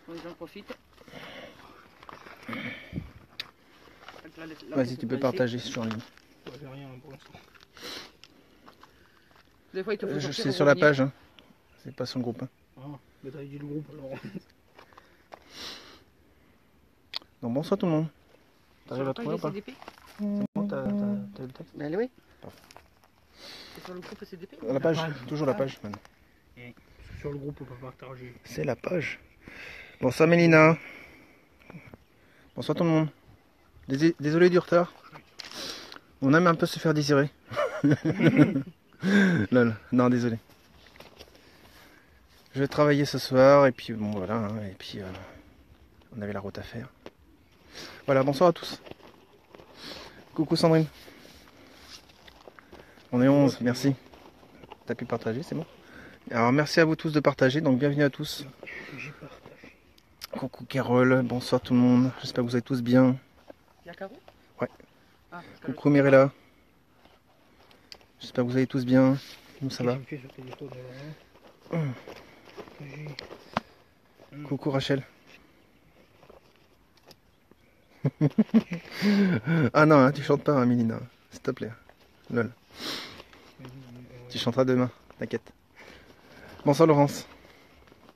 J'en profite. Vas-y, tu peux partager sur ligne. J'ai rien pour l'instant. Des fois, il te faut sortir C'est pour sur la revenir. page, hein. C'est pas son groupe. Hein. Ah, mais t'as dit le groupe alors. Donc bonsoir tout le monde. Sur T'arrives la à page trouver ou des pas? CDP. C'est bon, t'as le texte? Ben oui. Parfait. C'est sur le groupe CDP. La page, toujours la page maintenant. Et sur le groupe, on peut partager. C'est la page. Bonsoir Mélina. Bonsoir tout le monde. Désolé du retard. On aime un peu se faire désirer. Lol. Non, désolé. Je vais travailler ce soir et puis bon voilà. Hein, et puis on avait la route à faire. Voilà, bonsoir à tous. Coucou Sandrine. On est 11, merci. T'as pu partager, c'est bon? Alors merci à vous tous de partager, donc bienvenue à tous. J'ai partagé. Coucou Carole, bonsoir tout le monde, j'espère que vous êtes tous bien. Il y a Caro? Ouais. Ah, Coucou Mirella. J'espère que vous allez tous bien. Nous ça va. Qu'est-ce que tu fais sur téléphone alors, hein? Coucou Rachel. Ah non, hein, tu chantes pas, hein, Mélina, s'il te plaît. Lol. Tu chanteras demain, t'inquiète. Bonsoir Laurence.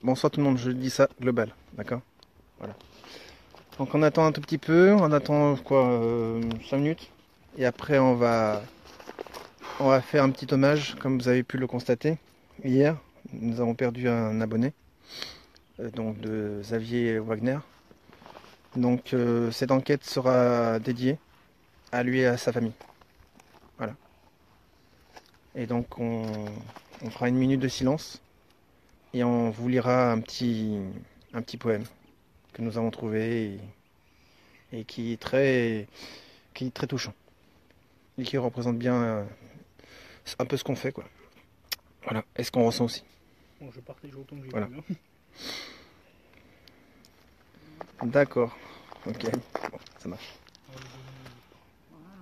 Bonsoir tout le monde, je dis ça global, d'accord? Voilà. Donc on attend un tout petit peu, on attend quoi, 5 minutes. Et après on va faire un petit hommage, comme vous avez pu le constater. Hier, nous avons perdu un abonné, donc de Xavier Wagner. Donc cette enquête sera dédiée à lui et à sa famille. Voilà. Et donc on fera une minute de silence et on vous lira un petit poème que nous avons trouvé et qui est très touchant et qui représente bien un peu ce qu'on fait quoi. Voilà. Et ce qu'on ressent aussi. Bon, je partage autant que j'ai Voilà. pu. D'accord. Ok. Bon, ça marche.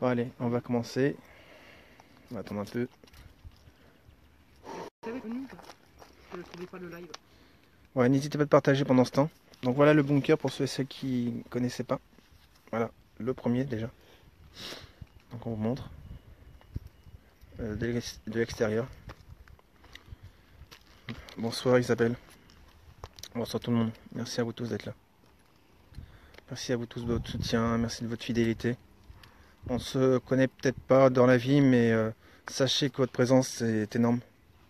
Bon, allez, on va commencer. On va attendre un peu. Vous savez venu je ne trouvais pas le live. Ouais, n'hésitez pas de partager pendant ce temps. Donc voilà le bunker pour ceux et celles qui ne connaissaient pas. Voilà, le premier déjà. Donc on vous montre de l'extérieur. Bonsoir Isabelle. Bonsoir tout le monde. Merci à vous tous d'être là. Merci à vous tous de votre soutien. Merci de votre fidélité. On se connaît peut-être pas dans la vie, mais sachez que votre présence est énorme.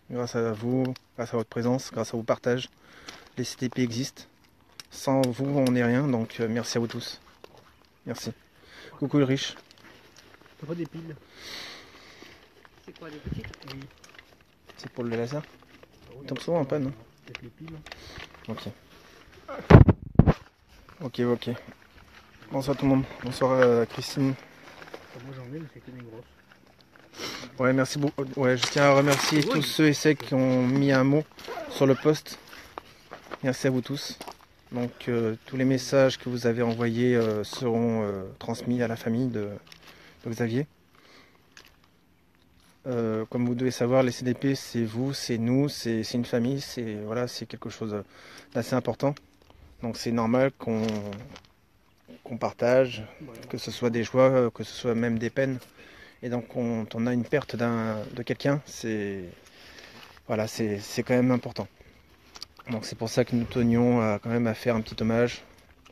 Grâce à vous, grâce à votre présence, grâce à vos partages, les CTP existent. Sans vous, on n'est rien, donc merci à vous tous. Merci. Coucou Ulrich. T'as pas des piles? C'est quoi, les petites? Oui. C'est pour le laser? Ah oui. Il tombe souvent en panne. Hein. Peut-être les piles. Ok. Ok. Bonsoir tout le monde. Bonsoir Christine. Moi j'en ai, mais c'est que des grosses. Ouais, merci beaucoup. Ouais, je tiens à remercier tous ceux et celles qui ont mis un mot sur le post. Merci à vous tous. Donc tous les messages que vous avez envoyés seront transmis à la famille de Xavier. Comme vous devez savoir, les CDP, c'est vous, c'est nous, c'est une famille, c'est quelque chose d'assez important. Donc c'est normal qu'on partage, que ce soit des joies, que ce soit même des peines. Et donc quand on a une perte de quelqu'un, c'est quand même important. Donc c'est pour ça que nous tenions quand même à faire un petit hommage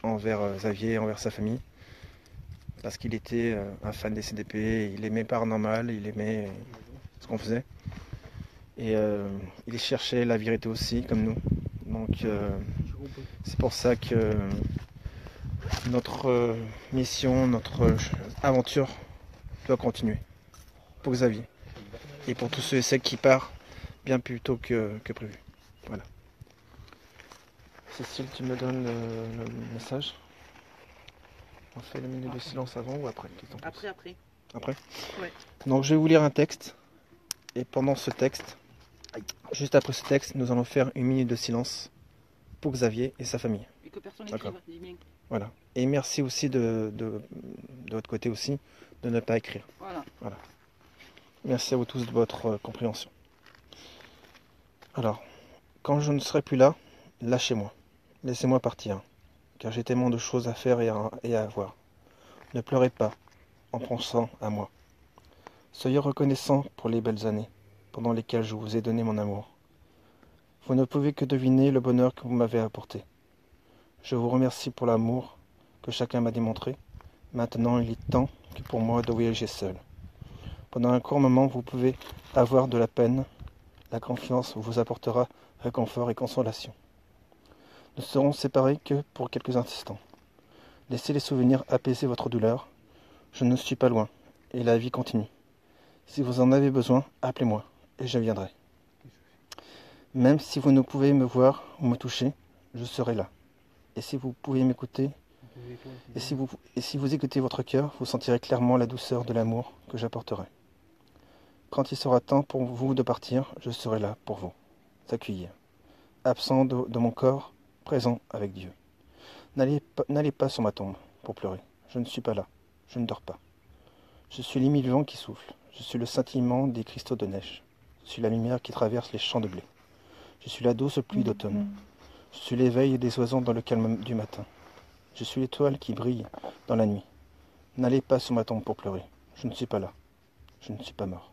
envers Xavier, envers sa famille. Parce qu'il était un fan des CDP, il aimait Paranormal, il aimait ce qu'on faisait. Et il cherchait la vérité aussi, comme nous. Donc c'est pour ça que notre mission, notre aventure doit continuer. Pour Xavier. Et pour tous ceux et celles qui partent bien plus tôt que prévu. Voilà. Cécile, tu me donnes le message? On fait le minute de silence avant ou après? Après. Après? Ouais. Donc je vais vous lire un texte. Et pendant ce texte, juste après ce texte, nous allons faire une minute de silence pour Xavier et sa famille. Et que personne D'accord. n'écrive, dis bien. Voilà. Et merci aussi de votre côté aussi de ne pas écrire. Voilà. Merci à vous tous de votre compréhension. Alors, quand je ne serai plus là, lâchez-moi. laissez-moi partir, car j'ai tellement de choses à faire et à avoir. Ne pleurez pas en pensant à moi. Soyez reconnaissant pour les belles années pendant lesquelles je vous ai donné mon amour. Vous ne pouvez que deviner le bonheur que vous m'avez apporté. Je vous remercie pour l'amour que chacun m'a démontré. Maintenant, il est temps que pour moi de voyager seul. Pendant un court moment, vous pouvez avoir de la peine. La confiance vous apportera réconfort et consolation. Nous serons séparés que pour quelques instants. Laissez les souvenirs apaiser votre douleur. Je ne suis pas loin, et la vie continue. Si vous en avez besoin, appelez-moi, et je viendrai. Même si vous ne pouvez me voir ou me toucher, je serai là. Et si vous pouvez m'écouter, et si vous écoutez votre cœur, vous sentirez clairement la douceur de l'amour que j'apporterai. Quand il sera temps pour vous de partir, je serai là pour vous accueillir. Absent de mon corps, présent avec Dieu. N'allez pas sur ma tombe pour pleurer. Je ne suis pas là. Je ne dors pas. Je suis l'émile-vent qui souffle. Je suis le scintillement des cristaux de neige. Je suis la lumière qui traverse les champs de blé. Je suis la douce pluie d'automne. Je suis l'éveil des oiseaux dans le calme du matin. Je suis l'étoile qui brille dans la nuit. N'allez pas sur ma tombe pour pleurer. Je ne suis pas là. Je ne suis pas mort.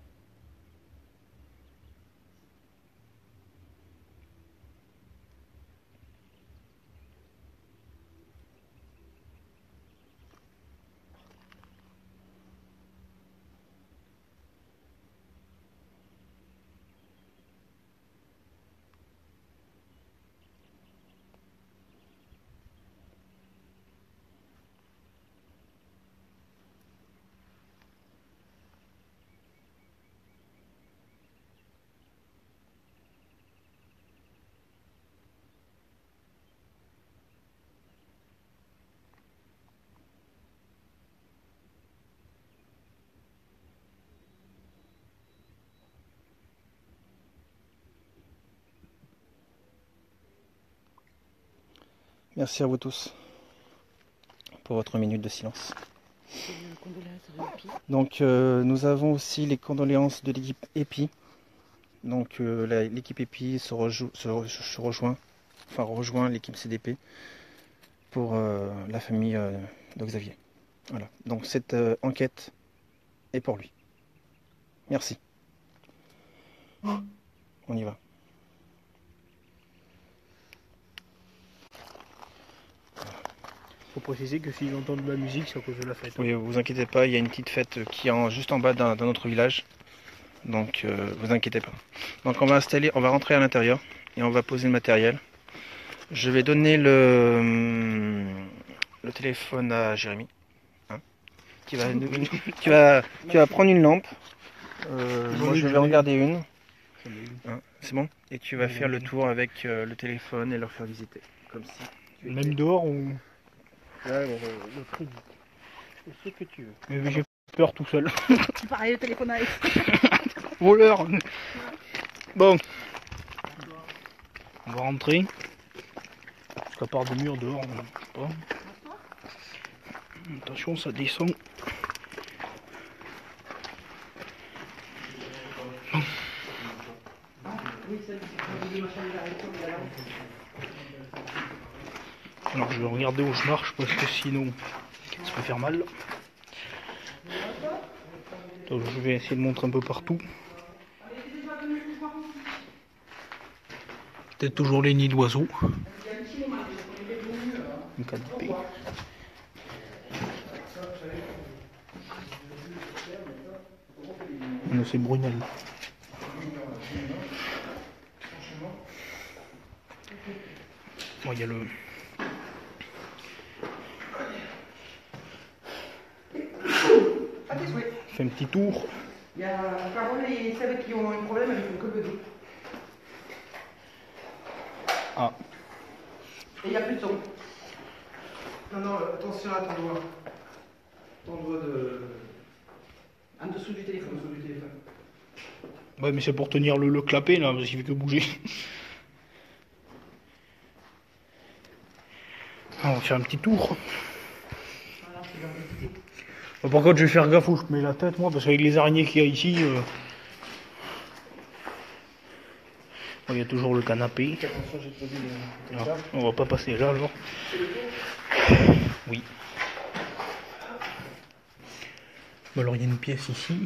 Merci à vous tous pour votre minute de silence. Donc nous avons aussi les condoléances de l'équipe EPI. Donc l'équipe EPI rejoint l'équipe CDP pour la famille de Xavier. Voilà. Donc cette enquête est pour lui. Merci. On y va. Faut préciser que s'ils entendent de la musique, c'est à cause de la fête. Oui, vous inquiétez pas, il y a une petite fête qui est juste en bas d'un autre village. Donc vous inquiétez pas. Donc on va rentrer à l'intérieur et on va poser le matériel. Je vais donner le téléphone à Jérémy. Hein, qui va prendre une lampe. Moi je vais regarder une. Hein, c'est bon? Et tu vas faire le tour avec le téléphone et leur faire visiter. Comme si Même dehors ou... Ouais, le crédit. C'est ce que tu veux. Mais j'ai peur tout seul. Pareil, le téléphone avec. Voleur. Bon. On va rentrer. Parce qu'à part des murs dehors, on ne peut pas. Attention, ça descend. Alors je vais regarder où je marche parce que sinon ça peut faire mal. Donc, je vais essayer de montrer un peu partout. Peut-être toujours les nids d'oiseaux. Une canopée. Non, c'est Brunel. Bon, il y a le... Fait un petit tour. Il y a Carole et celles qui ont un problème, elles font que beuder. Ah. Et il n'y a plus de son. Non, attention à ton doigt. Ton doigt En dessous du téléphone. Ouais, mais c'est pour tenir le clapet là, parce qu'il fait que bouger. On va faire un petit tour. Voilà, c'est dans le petit. Par contre, je vais faire gaffe où je mets la tête, moi, parce qu'avec les araignées qu'il y a ici, Il y a toujours le canapé. Attention, j'ai posé le Alors, on va pas passer là alors. Oui. Bon, alors il y a une pièce ici.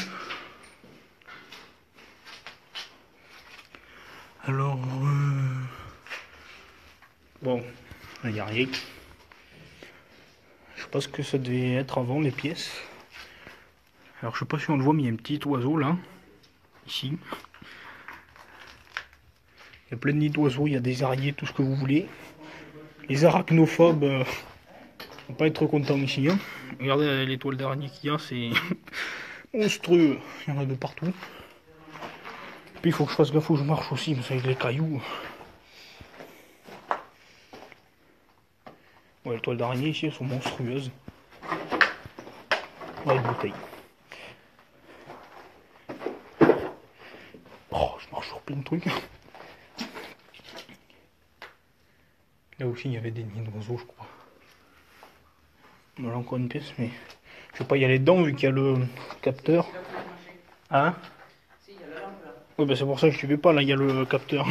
Alors, bon, il n'y a rien. Je sais pas ce que ça devait être avant les pièces. Alors je sais pas si on le voit, mais il y a un petit oiseau là, ici. Il y a plein de nids d'oiseaux, il y a des araignées, tout ce que vous voulez. Les arachnophobes vont pas être contents ici. Hein. Regardez les toiles d'araignée qu'il y a, c'est monstrueux. Il y en a de partout. Puis il faut que je fasse gaffe où je marche aussi, parce qu'avec les cailloux. Ouais, les toiles d'araignée ici, elles sont monstrueuses. Ouais, une bouteille. Oh, je marche sur plein de trucs. Là aussi, il y avait des nids d'oiseaux, je crois. Voilà encore une pièce, mais je vais pas y aller dedans vu qu'il y a le capteur. Hein? Si, il y a la lampe là. Oui, bah c'est pour ça que je ne vais pas, là, il y a le capteur.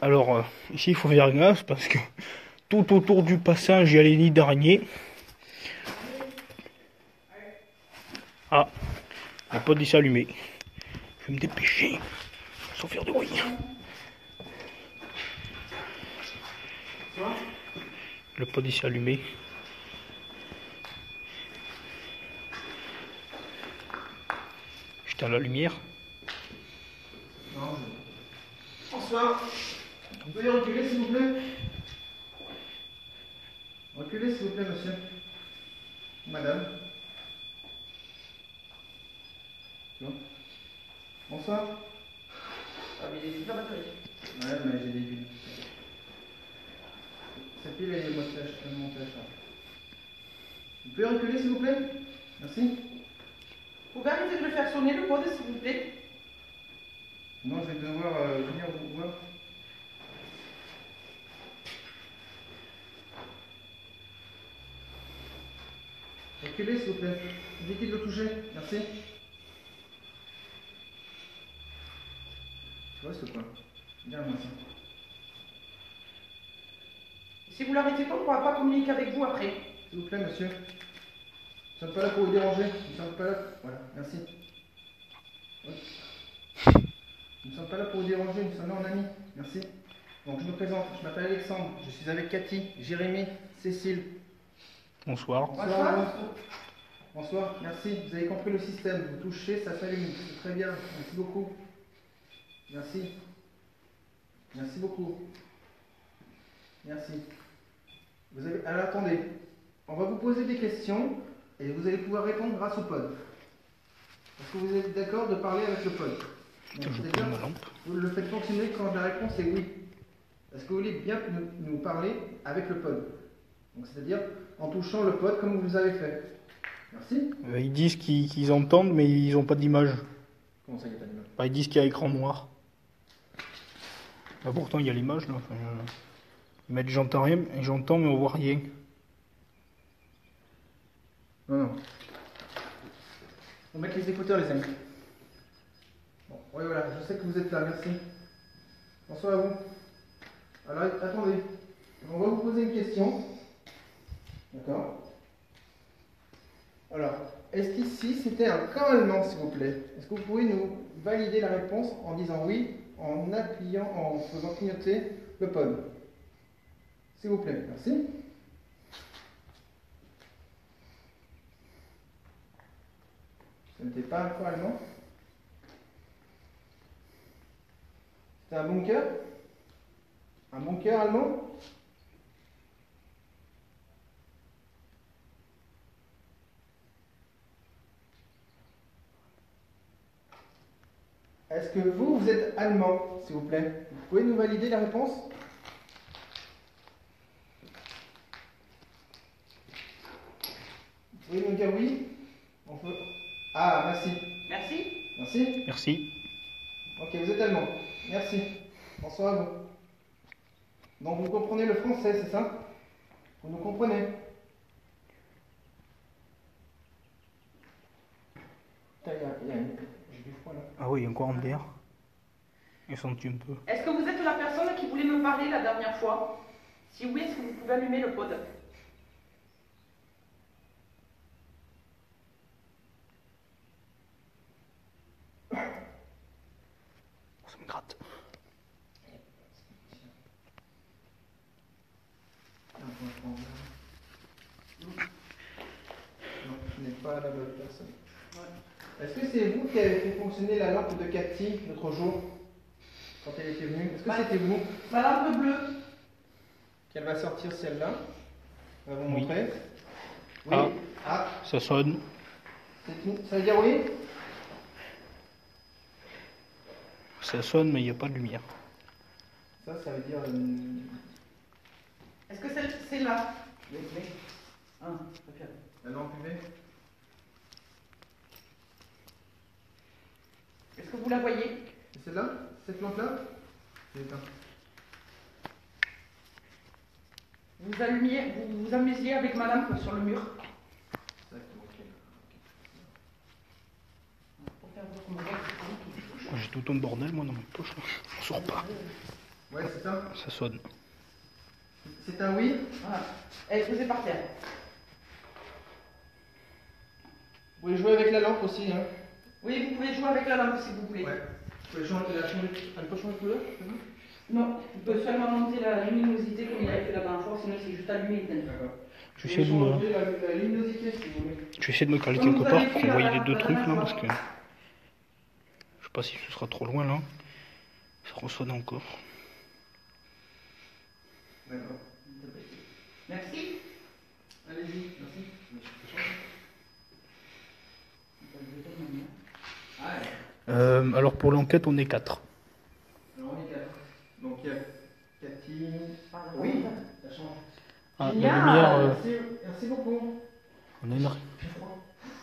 Alors, ici, il faut faire gaffe parce que tout autour du passage, il y a les nids d'araignées. Ah, le pot ici allumé. Je vais me dépêcher, sans faire de bruit. Le pot ici allumé. J'éteins la lumière. Non, Bonsoir. Vous pouvez reculer s'il vous plaît? Reculez s'il vous plaît, monsieur. Madame. Bon. Bonsoir. Ah, mais il est super batterie. Ouais, mais j'ai des piles. Cette pile est le montage. Vous pouvez reculer s'il vous plaît? Merci. Vous pouvez arrêter de le faire sonner le pod s'il vous plaît? Non, je vais devoir venir vous voir. Reculez s'il vous plaît. Évitez de le toucher. Merci. Tu vois ce point? Bien, merci. Si vous l'arrêtez pas, on ne pourra pas communiquer avec vous après. S'il vous plaît, monsieur. Nous ne sommes pas là pour vous déranger. Nous ne sommes pas là. Voilà, merci. Oui. Nous ne sommes pas là pour vous déranger, nous sommes là en amis. Merci. Donc je me présente, je m'appelle Alexandre, je suis avec Cathy, Jérémy, Cécile. Bonsoir. Bonsoir. Bonsoir, merci. Vous avez compris le système. Vous touchez, ça s'allume. C'est très bien. Merci beaucoup. Merci. Merci beaucoup. Merci. Vous avez... Alors attendez, on va vous poser des questions et vous allez pouvoir répondre grâce au pod. Est-ce que vous êtes d'accord de parler avec le pod? C'est-à-dire, vous le faites fonctionner quand la réponse est oui. Est-ce que vous voulez bien nous parler avec le pod? Donc c'est-à-dire en touchant le pod comme vous avez fait. Merci. Ils disent qu'ils entendent, mais ils n'ont pas d'image. Comment ça, il n'y a pas d'image? Ils disent qu'il y a écran noir. Bah, pourtant, il y a l'image là. Enfin, ils mettent j'entends rien, j'entends, mais on voit rien. Non, non. On va mettre les écouteurs, les amis. Bon, oui, voilà, je sais que vous êtes là, merci. Bonsoir à vous. Alors, attendez. On va vous poser une question. D'accord? Alors, est-ce qu'ici, c'était un camp allemand, s'il vous plaît? Est-ce que vous pouvez nous valider la réponse en disant oui, en appuyant, en faisant clignoter le pod? S'il vous plaît, merci. Ce n'était pas un camp allemand? C'était un bunker? Un bunker allemand? Est-ce que vous êtes allemand, s'il vous plaît? Vous pouvez nous valider la réponse? Vous pouvez nous dire oui? On peut... Ah, merci. Merci. Merci. Merci. Ok, vous êtes allemand. Merci. Bonsoir à vous. Donc vous comprenez le français, c'est ça? Vous nous comprenez? Putain, il y a une... Ah oui, il y a un courant d'air. Il sentit un peu. Est-ce que vous êtes la personne qui voulait me parler la dernière fois? Si oui, est-ce que vous pouvez allumer le pod? Ça me gratte. Non, je n'ai pas la bonne personne. Est-ce que c'est vous qui avez fait fonctionner la lampe de Cathy l'autre jour, quand elle était venue? Est-ce que c'était vous? Ma lampe bleue. Qu'elle va sortir celle-là. On va vous Oui. montrer. Oui. Ah. Ah, Ça sonne. c'est tout. Ça veut dire oui? Ça sonne, mais il n'y a pas de lumière. Ça veut dire. Est-ce que c'est là? Ah, ok. La lampe UV. Est-ce que vous la voyez? C'est celle-là? Cette lampe-là? J'ai éteint. Vous allumiez, vous vous amusiez avec ma lampe sur le mur. Exactement, ok. J'ai tout un bordel, moi, dans mes poches. Là. On sort pas. Ouais, c'est ça? Ça sonne. C'est un oui? Voilà. Elle est posée par terre. Vous pouvez jouer avec la lampe aussi, hein? Oui, vous pouvez jouer avec la lampe si vous voulez. Ouais. Vous pouvez changer la changer. Elle peut changer de couleur? Non, vous pouvez seulement monter la luminosité comme il avait fait la dernière fois, sinon c'est juste allumé. D'accord. Je vais essayer de me, La luminosité si vous voulez. je vais essayer de me caler quelque part pour envoyer les deux trucs là parce que je sais pas si ce sera trop loin là. Ça ressonne encore. D'accord. Merci. Allez-y, merci. Alors pour l'enquête, on est 4. Alors on est 4. Donc il y a Cathy. Oui, ça change. Ah, la Génial. lumière, Merci beaucoup. on est là.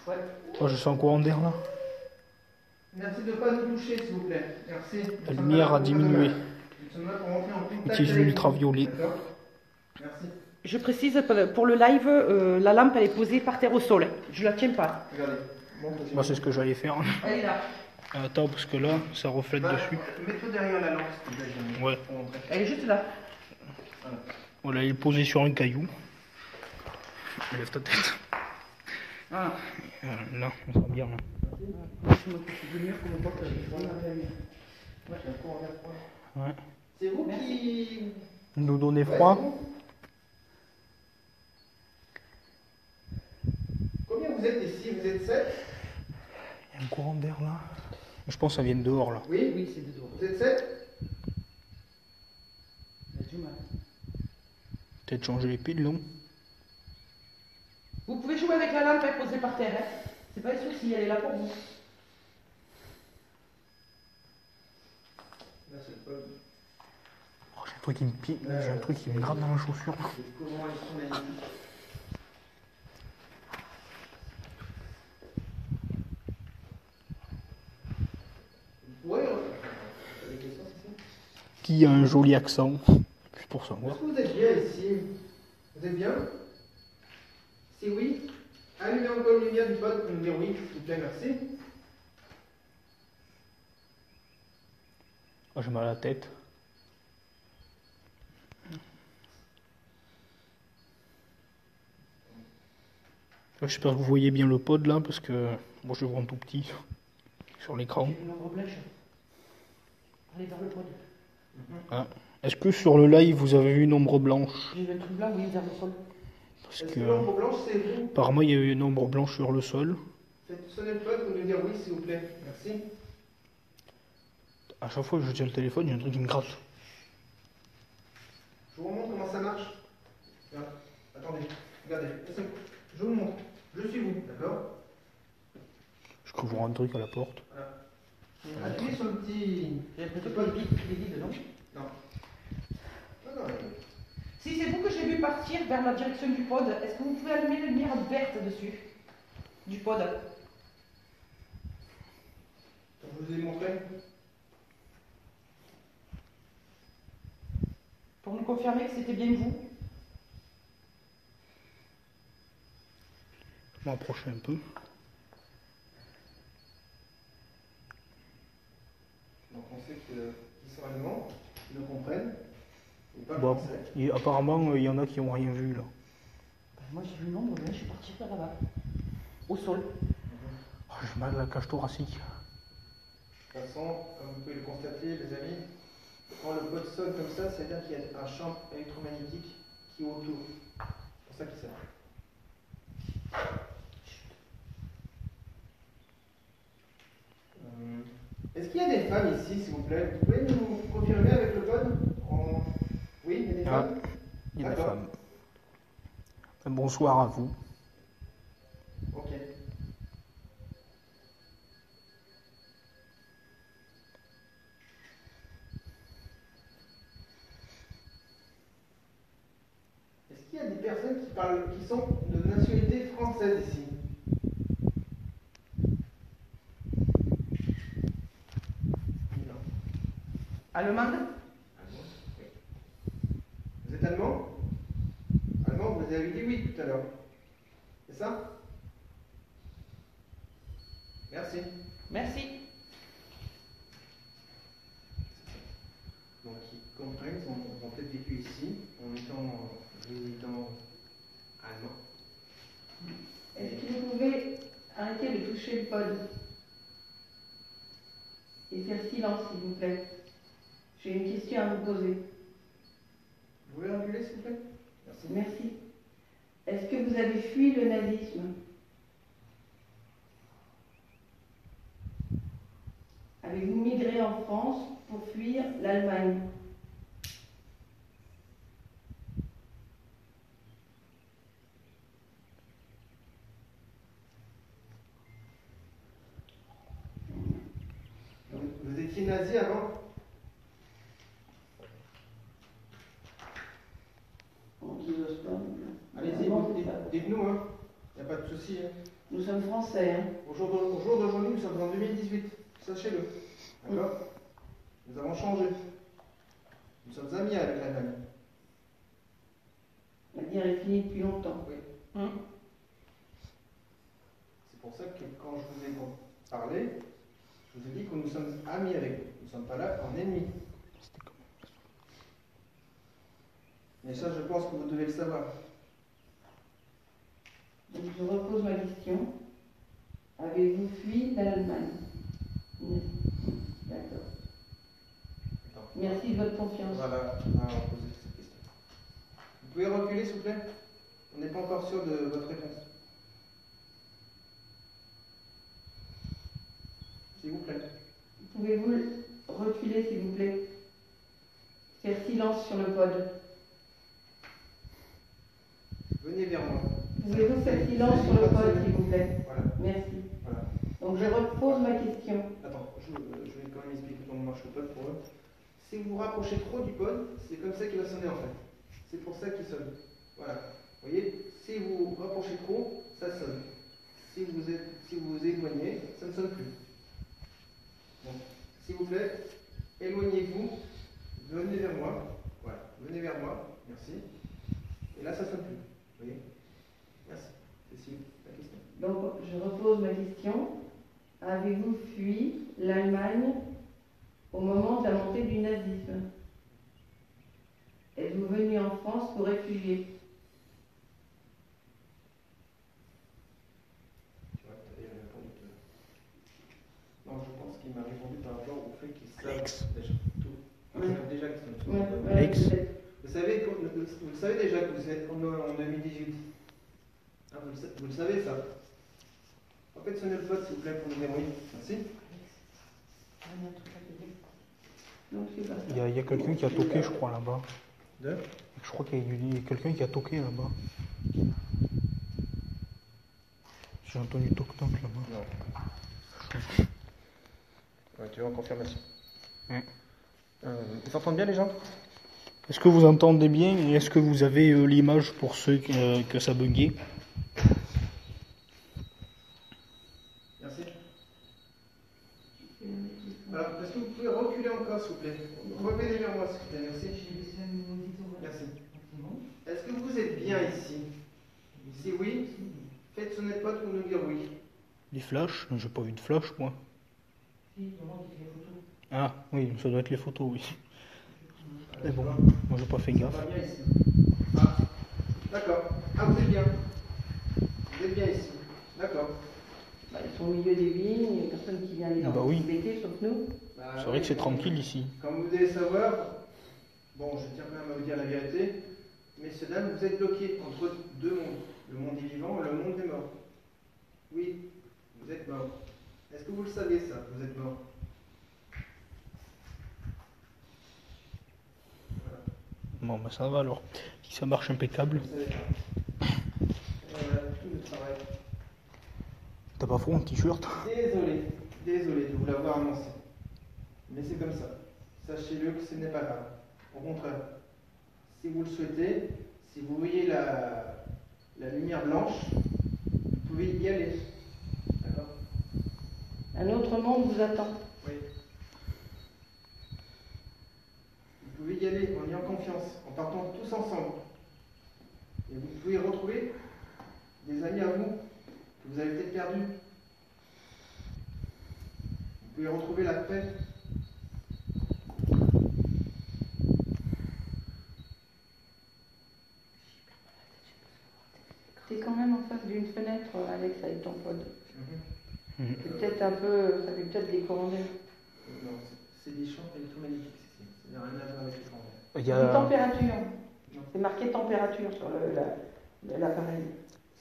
Ouais. Oh, je sens un courant d'air là. Merci de ne pas nous toucher, s'il vous plaît. Merci. La lumière a diminué. Nous sommes là pour rentrer en contact. Utilise avec l'ultraviolet. vous. D'accord. Merci. Je précise pour le live, la lampe elle est posée par terre au sol. Je la tiens pas. Regardez. Bon, vas-y. Moi, c'est ce que j'allais faire. Elle est là. Attends, parce que là, ça reflète dessus. Mets-toi derrière la lampe, s'il te plaît. Jérémy. Ouais. Pour montrer. Elle est juste là. Voilà, il est posé sur un caillou. Lève ta tête. Ah. Là, on sera bien là. Je m'occupe du mur comme on voit que je vois la lumière. Ouais, j'ai un courant d'air froid. Ouais. C'est vous qui. Nous donner Ouais, froid. c'est vous. Combien vous êtes ici? Vous êtes 7? Il y a un courant d'air là. Je pense que ça vient de dehors là. Oui. Oui, c'est de dehors. Vous êtes 7? Elle a du mal. Peut-être changer les piles, non? Vous pouvez jouer avec la lampe elle est posée par terre. Hein. C'est pas un souci, elle est là pour vous. Là, c'est pas. Oh, j'ai un truc qui me pique, j'ai un truc qui me gratte dans la chaussure. Les courants, ils sont magnifiques. Ouais, t'as des questions, c'est ça? Qui a un joli accent? Juste pour savoir. Est-ce que vous êtes bien ici? Vous êtes bien? Si oui, allumez encore une lumière du pod pour nous dire oui, s'il vous plaît, merci. Oh, j'ai mal à la tête. J'espère que vous voyez bien le pod là, parce que moi je le vois en tout petit sur l'écran. J'ai une ombre blanche. Allez vers le pod. Ah. Est-ce que sur le live vous avez vu une ombre blanche? J'ai vu un truc blanc, oui, vers le sol. Parce Est-ce que que l'ombre blanche, c'est vous? apparemment il y a eu une ombre blanche sur le sol. Faites sonner le pod pour nous dire oui, s'il vous plaît, merci. À chaque fois que je tiens le téléphone, il y a un truc qui me gratte. Je vous montre comment ça marche. Là. Attendez, regardez, je vous montre. Je suis vous, d'accord? Je crois voir un truc à la porte. Appuyez sur le petit. J'ai l'impression qu'il est vide, non? Non. Non, non, Si c'est vous que j'ai vu partir vers la direction du pod, est-ce que vous pouvez allumer la lumière verte dessus? Du pod. je vous ai montré. Pour nous confirmer que c'était bien vous. Je m'approche un peu. qui sont allemands, qui le comprennent, et pas Bon, français. et apparemment, il y en a qui n'ont rien vu là. Moi j'ai vu nombre, je suis partie vers là-bas. Au sol. Oh, j'ai mal à la cage thoracique. De toute façon, comme vous pouvez le constater, les amis, quand le pod sonne comme ça, c'est-à-dire qu'il y a un champ électromagnétique qui est autour. C'est pour ça qu'il sonne. Est-ce qu'il y a des femmes ici, s'il vous plaît? Vous pouvez nous confirmer avec le pod? Oui, il y a des Ah, femmes? il y a des D'accord. femmes. Bonsoir à vous. Ok. Est-ce qu'il y a des personnes qui sont de nationalité française ici? Non. Allemande? Allemand? Oui. Vous êtes allemand? Allemand, vous avez dit oui tout à l'heure. C'est ça? Merci. Merci. Donc, ils comprennent, ils ont peut-être vécu ici, en étant résidents allemands. Est-ce que vous pouvez arrêter de toucher le pod et faire silence, s'il vous plaît? J'ai une question à vous poser. Vous pouvez reculer, s'il vous plaît? Merci. Merci. Est-ce que vous avez fui le nazisme? Avez-vous migré en France pour fuir l'Allemagne? Vous étiez nazi avant? On dit j'ose pas. Allez-y, Non, c'est pas. dites-nous, hein. Il n'y a pas de souci. Hein. Nous sommes français, hein. Au jour d'aujourd'hui, nous sommes en 2018. Sachez-le. D'accord? Nous avons changé. Nous sommes amis avec l'Allemagne. La guerre est finie depuis longtemps. Oui. Hum. C'est pour ça que quand je vous ai parlé, je vous ai dit que nous sommes amis avec vous. Nous ne sommes pas là en ennemis. Mais ça, je pense que vous devez le savoir. Donc je repose ma question. Avez-vous fui l'Allemagne? D'accord. Attends. Merci de votre confiance. Voilà, on va poser cette question. Vous pouvez reculer, s'il vous plaît? On n'est pas encore sûr de votre réponse. S'il vous plaît. Pouvez-vous reculer, s'il vous plaît? Faire silence sur le pod. Venez vers moi. Pouvez-vous faire silence sur le pod, s'il vous plaît? Voilà. Merci. Voilà. Donc je repose ma question. Attends, je vais quand même expliquer comment marche le pod pour eux. Si vous vous rapprochez trop du pod, c'est comme ça qu'il va sonner en fait. C'est pour ça qu'il sonne. Voilà. Vous voyez, si vous vous rapprochez trop, ça sonne. Si vous vous éloignez, ça ne sonne plus. Bon. S'il vous plaît, éloignez-vous, venez vers moi. Voilà, venez vers moi, merci. Et là, ça ne sonne plus. Vous voyez? Merci. Cécile, la question. Donc je repose ma question. Avez-vous fui l'Allemagne au moment de la montée du nazisme? Êtes-vous venu en France pour réfugier? Tu vois, tu avais répondu. Non, je pense qu'il m'a répondu par rapport au fait qu'il savent Alex. déjà tout. Ils Ouais. savent déjà qu'ils sont Ouais, tous. ouais, Alex. peut-être. Vous savez déjà que vous êtes en 2018. Ah, vous le savez ça. En fait, sonnez le pod s'il vous plaît pour nous dire oui. Merci. Non, je sais pas. Il y a quelqu'un qui a toqué, je crois, là-bas. Deux. Je crois qu'il y a quelqu'un qui a toqué là-bas. J'ai entendu toc-toc là-bas. Non. Ouais, tu veux en confirmation. Ouais. Ils s'entendent bien les gens? Est-ce que vous entendez bien et est-ce que vous avez l'image pour ceux que ça buguait? Merci. Alors, est-ce que vous pouvez reculer encore s'il vous plaît? Revenez vers moi s'il vous plaît, merci. Merci. Est-ce que vous êtes bien ici? Si oui, faites sonner le pod pour nous dire oui. Des flashs? J'ai pas vu de flash, moi. Ah, oui, ça doit être les photos, oui. Mais bon, moi j'ai pas fait gaffe. Pas bien ici. Ah, d'accord. Ah, vous êtes bien. Vous êtes bien ici. D'accord. Bah, ils sont au milieu des vignes, il n'y a personne qui vient les Bah oui. embêter, sauf nous. Bah, C'est vrai que c'est oui, tranquille ici. Comme vous devez savoir, bon, je tiens quand même à vous dire la vérité, messieurs, dames, vous êtes bloqués entre deux mondes, le monde des vivants et le monde des morts. Oui, vous êtes morts. Est-ce que vous le savez ça, vous êtes morts? Voilà. Bon, bah ça va alors. Si ça marche impeccable. Vous savez pas. Voilà, tout le travail. T'as pas froid en t-shirt? Désolé de vous l'avoir annoncé. Mais c'est comme ça. Sachez-le que ce n'est pas grave. Au contraire, si vous le souhaitez, si vous voyez la lumière blanche, vous pouvez y aller. D'accord? Un autre monde vous attend. Oui. Vous pouvez y aller en ayant confiance, en partant tous ensemble. Et vous pouvez retrouver des amis à vous que vous avez peut-être perdus. Vous pouvez retrouver la paix. T'es quand même en face d'une fenêtre, Alex, avec ton pod. Mhm. C'est peut-être un peu, ça fait peut-être décoranger. Non, c'est des champs électromagnétiques, ça n'a rien à voir avec les champs. Il y Une a... température. C'est marqué température sur l'appareil.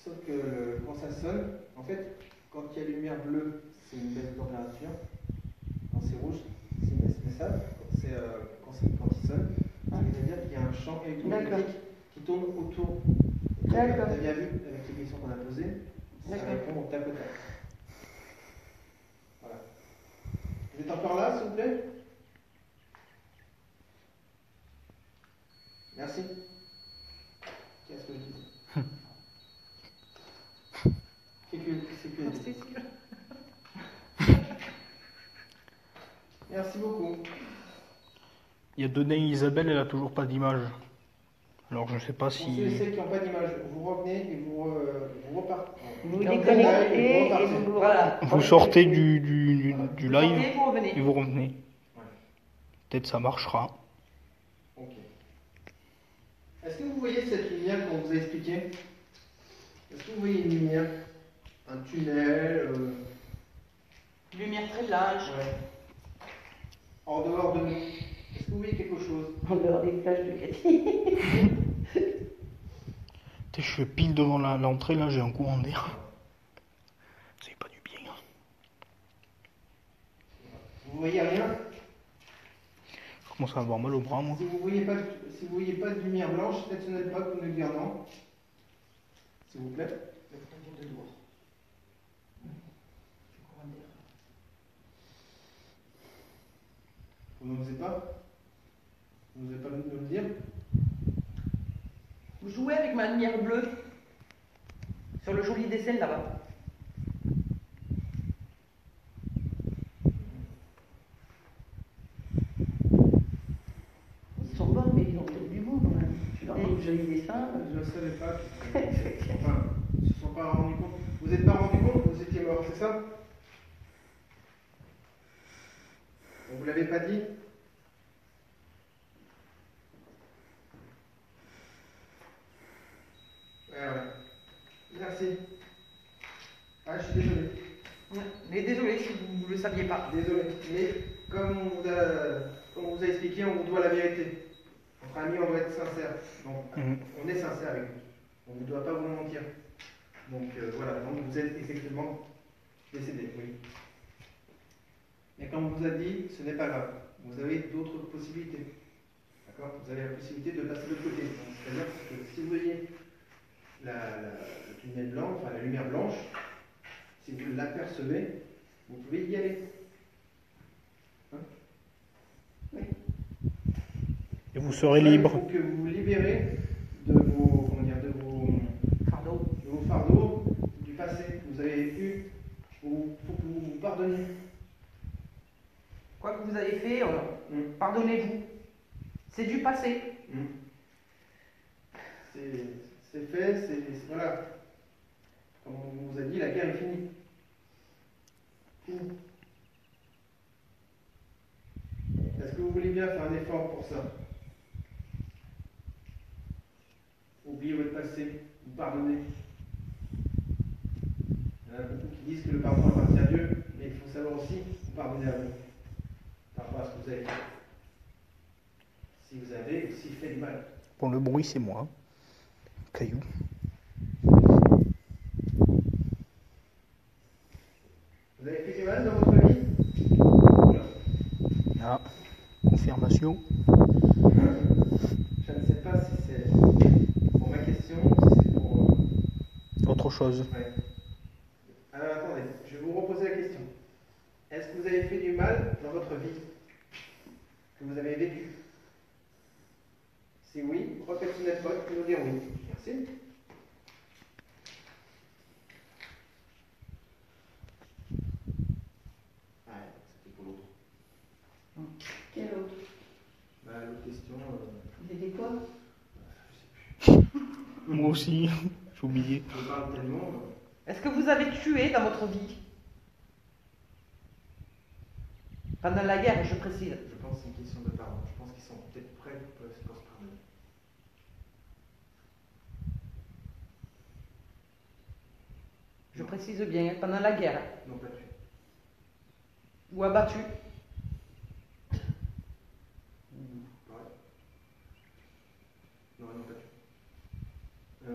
Sauf que quand ça sonne, en fait, quand il y a lumière bleue, c'est une baisse de température. Quand c'est rouge, c'est une baisse message. Quand il sonne, ça veut dire qu'il y a un champ électromagnétique qui tourne autour. D'accord. Tu as bien vu avec les questions qu'on a posées, ça D'accord. répond au tac au tac. Voilà. Vous êtes encore là, s'il vous plaît? Merci. Qu'est-ce que je dis? Sécurité. Merci beaucoup. Il y a Denis et Isabelle, elle a toujours pas d'image. Alors je sais pas Pour ceux si... et celles qui n'ont pas d'image, vous revenez et vous repartez. Vous déconnectez et vous Voilà. Vous sortez du Vous live sortez, vous revenez. et vous revenez. Ouais. Peut-être ça marchera. Ok. Est-ce que vous voyez cette lumière qu'on vous a expliquée? Est-ce que vous voyez une lumière? Un tunnel Lumière très large. ouais. En dehors de nous. Est-ce que vous voyez quelque chose? en dehors des plages de Cathy. Je suis pile devant l'entrée, là j'ai un courant d'air. C'est pas du bien. Vous voyez rien? Je commence à avoir mal au bras, moi. Si vous voyez pas de lumière blanche, stationnez pas comme le gouvernement. S'il vous plaît. Vous n'osez pas? Vous n'osez pas nous le dire? Vous jouez avec ma lumière bleue sur le joli dessin là-bas. Ils sont morts, mais ils ont peut-être du goût quand même. Je suis dans le joli dessin. Je ne savais pas. Enfin, ils ne se sont pas rendus compte. Vous n'êtes pas rendu compte que vous étiez mort, c'est ça? On vous l'avait pas dit? Ouais. Merci. Ah, je suis désolé. Mais désolé si vous ne le saviez pas. Désolé. Mais comme on vous a expliqué, on vous doit la vérité. Entre amis, on doit être sincère. Donc, on est sincère avec vous. On ne doit pas vous mentir. Donc voilà, donc vous êtes effectivement décédé, oui. Mais comme on vous a dit, ce n'est pas grave. Vous avez d'autres possibilités. D'accord? Vous avez la possibilité de passer de l'autre côté. C'est-à-dire que si vous voyez le tunnel blanc, enfin la lumière blanche, si vous l'apercevez, vous pouvez y aller. Hein? Oui. Et vous serez libre. Il faut que vous vous libérez de vos, fardeaux, du passé que vous avez eu, pour que vous vous pardonniez. Quoi que vous avez fait, pardonnez-vous. C'est du passé. C'est fait, voilà. Comme on vous a dit, la guerre est finie. Fini. Est-ce que vous voulez bien faire un effort pour ça? Oubliez votre passé, vous pardonnez. Il y en a beaucoup qui disent que le pardon appartient à Dieu, mais il faut savoir aussi vous pardonner à vous, par rapport à ce que vous avez fait. Si vous avez aussi fait du mal. Bon, le bruit, c'est moi. Caillou. Vous avez fait du mal dans votre vie? Ah, confirmation. Je ne sais pas si c'est pour ma question ou si c'est pour... Autre chose. Ouais. Alors attendez, je vais vous reposer la question. Est-ce que vous avez fait du mal dans votre vie que vous avez vécu? Si oui, refaites une lettre pour nous dire oui. Merci. Ah, c'était pour l'autre. Quel autre? L'autre question... C'était quoi? je sais plus. Moi aussi, j'ai oublié. Je parle tellement... Est-ce que vous avez tué dans votre vie? Pendant la guerre, je précise. Je pense que c'est une question de pardon. Je pense qu'ils sont peut-être prêts pour se pardonner. Je précise bien, pendant la guerre. Non, pas tué. Ou abattu. Ouais. Non, pas tué.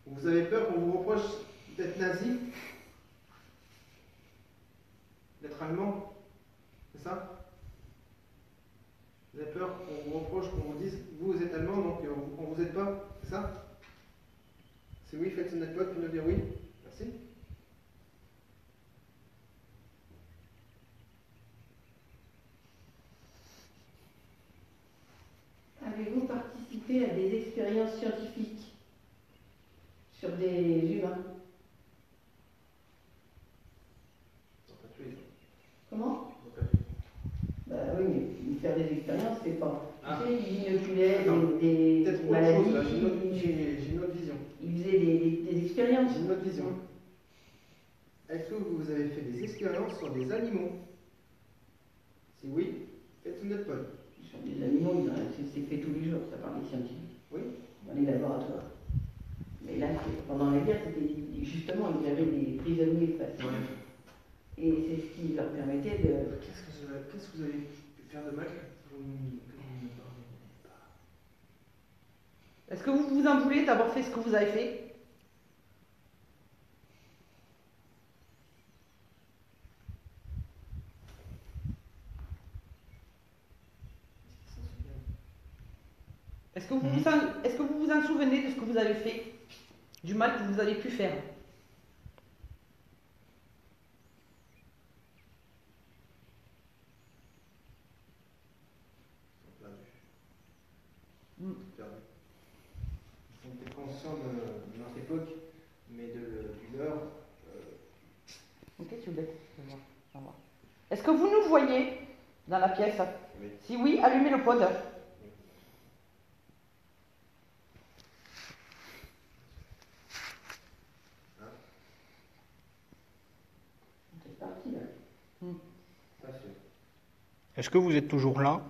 Vous avez peur qu'on vous reproche d'être nazi? D'être allemand? C'est ça? Vous avez peur qu'on vous reproche, qu'on vous dise vous êtes allemand, donc on vous aide pas? C'est ça? Si oui, faites une lettre puis nous dire oui. Merci. Avez-vous participé à des expériences scientifiques sur des humains? Ils n'ont pas tué. Comment? Ils n'ont pas tué. Bah oui, mais faire des expériences, c'est pas. Ah. Tu sais, ils inoculaient Non. des Peut-être autre maladies. chose, là. J'ai une autre vision. Ils faisaient des expériences. J'ai une autre vision. Est-ce que vous avez fait des expériences sur des animaux? Si oui, faites une lettre bonne. Sur des animaux, c'est fait tous les jours, ça par les scientifiques, Oui. dans les laboratoires. Mais là, pendant la guerre, c'était justement, ils avaient des prisonniers faciles. Ouais. Et c'est ce qui leur permettait de. Qu'est-ce que vous avez pu faire de mal que vous ne pardonnez pas? Est-ce que vous vous en voulez d'avoir fait ce que vous avez fait? Est-ce que vous vous en souvenez de ce que vous avez fait? Du mal que vous avez pu faire? Perdu. Ils sont peut-être conscients de notre époque, mais du leur. Ok, tu bête. Au revoir. Est-ce que vous nous voyez dans la pièce? Oui. Si oui, allumez le pod. C'est parti là. Pas sûr. Est-ce que vous êtes toujours là?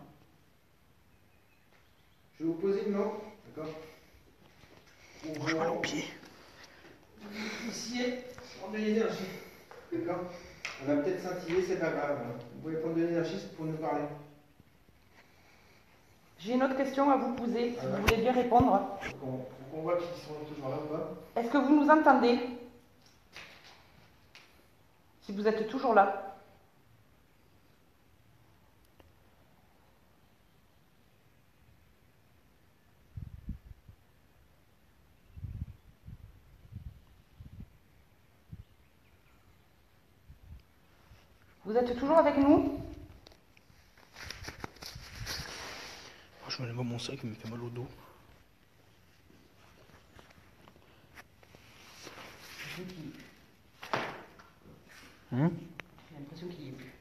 Je vais vous poser une main, d'accord? Je vais au pied. Ici, prendre de l'énergie. D'accord? On va peut-être scintiller, c'est pas grave. Hein. Vous pouvez prendre de l'énergie pour nous parler. J'ai une autre question à vous poser, si vous voulez bien répondre. Faut qu'on voit qu'ils sont toujours là ou pas. Est-ce que vous nous entendez? Si vous êtes toujours là. Vous êtes toujours avec nous? Je me lève mon sac, il me fait mal au dos. J'ai l'impression qu'il y est plus.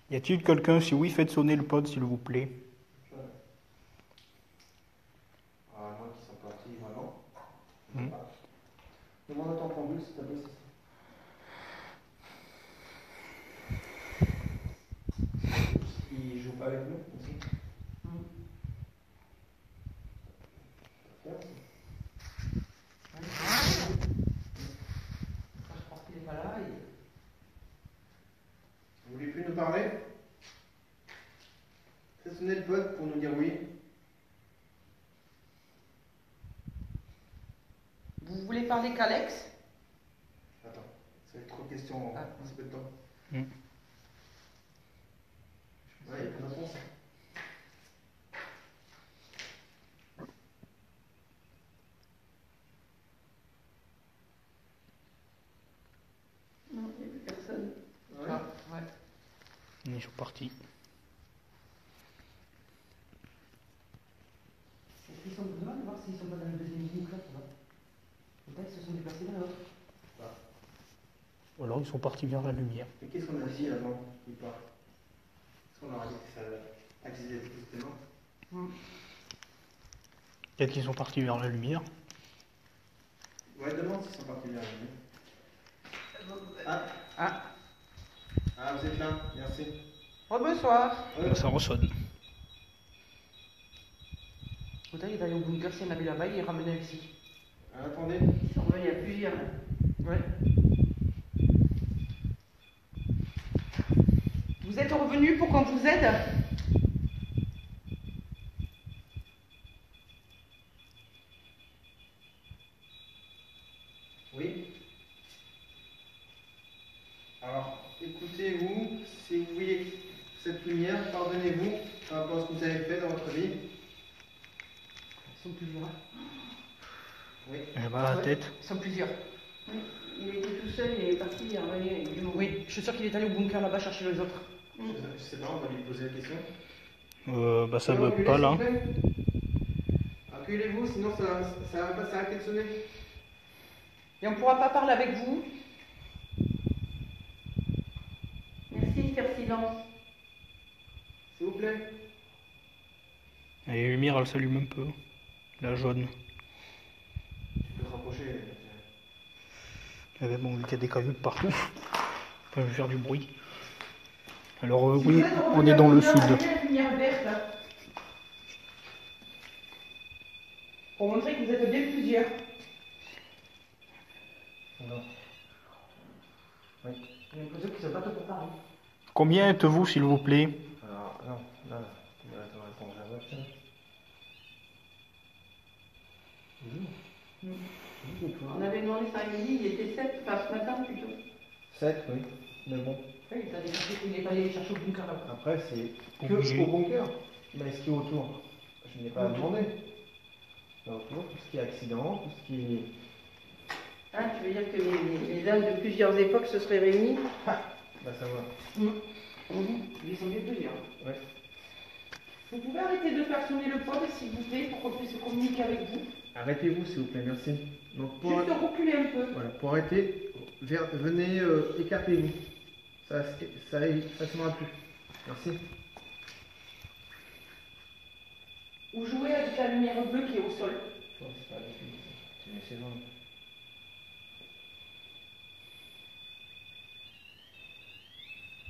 Y a-t-il quelqu'un? Si oui, faites sonner le pod, s'il vous plaît. Ah, non, qui sont partis vraiment. Hmm. Demande à ton pendule, s'il te plaît, c'est ça. parler qu'Alex. Attends, ça va être trop de questions en si peu de temps. Mm. Ouais, il y a plein de réponses. Non, il n'y a plus personne. Ouais. Ah, ouais. Ils sont partis. Ils sont besoin de voir s'ils sont pas dans le deuxième bunker, tu vois. Peut-être qu'ils se sont déplacés vers l'autre. Ou alors ils sont partis vers la lumière. Mais qu'est-ce qu'on a dit avant ou pas? Est-ce qu'on leur a dit que ça accédait directement? Peut-être qu'ils sont partis vers la lumière. Ouais, demande s'ils sont partis vers la lumière. Ah, vous êtes là, merci. Bonsoir. Ça ressonne. Peut-être il est allé au bunker, s'il y en avait là-bas, il est ramené ici. Attendez. Ils sont revenus à plusieurs. Là. Ouais. Vous êtes revenu pour qu'on vous aide? Oui. Alors, écoutez-vous, si vous voyez cette lumière, pardonnez-vous par rapport à ce que vous avez fait dans votre vie. Ils sont plusieurs. Oui. J'ai mal à la tête. Ils sont plusieurs. Oui. Il était tout seul, il est parti, il est revenu avec du monde. Oui, je suis sûre qu'il est allé au bunker là-bas chercher les autres. Je sais pas, on va lui poser la question. Bah ça Alors, veut pas là. s'il vous plaît. Accueillez-vous, sinon ça va pas s'arrêter de sonner. Et on ne pourra pas parler avec vous. Merci de faire silence. S'il vous plaît. Et les lumières elles s'allument un peu. La jaune. Tu peux te rapprocher. Mais bon, vu qu'il y a des cailloux de partout, on peut faire du bruit. Alors oui, Vous êtes on revenu est à dans le combien? sud. Allez, la lumière verte. Pour montrer que vous êtes bien plusieurs. Non. Oui. J'ai l'impression qu'ils ne sont pas tout pour parler. Combien êtes-vous s'il vous plaît? Alors, non, là. Attends, j'avoue, tiens. On avait demandé ça à midi, il était 7, enfin ce matin plutôt. 7, oui. Mais bon. Oui, il est allé chercher au bunker là-bas. Après, c'est que Obligé. au bunker. Mais ce qui est autour, je n'ai pas demandé. Autour, tout ce qui est accident, tout ce qui est. Ah, tu veux dire que les hommes de plusieurs époques se seraient réunis? Bah, ça va. Ils sont bien plusieurs. Ouais. Vous pouvez arrêter de faire sonner le pod, s'il vous plaît, pour qu'on puisse communiquer avec vous. Arrêtez-vous, s'il vous plaît, merci. Donc, pour, Juste reculer un peu. voilà, pour arrêter, venez, écartez-vous. Ça sonnera plus. Merci. Ou jouer avec la lumière bleue qui est au sol. Oh, c'est pas avec lui, c'est loin.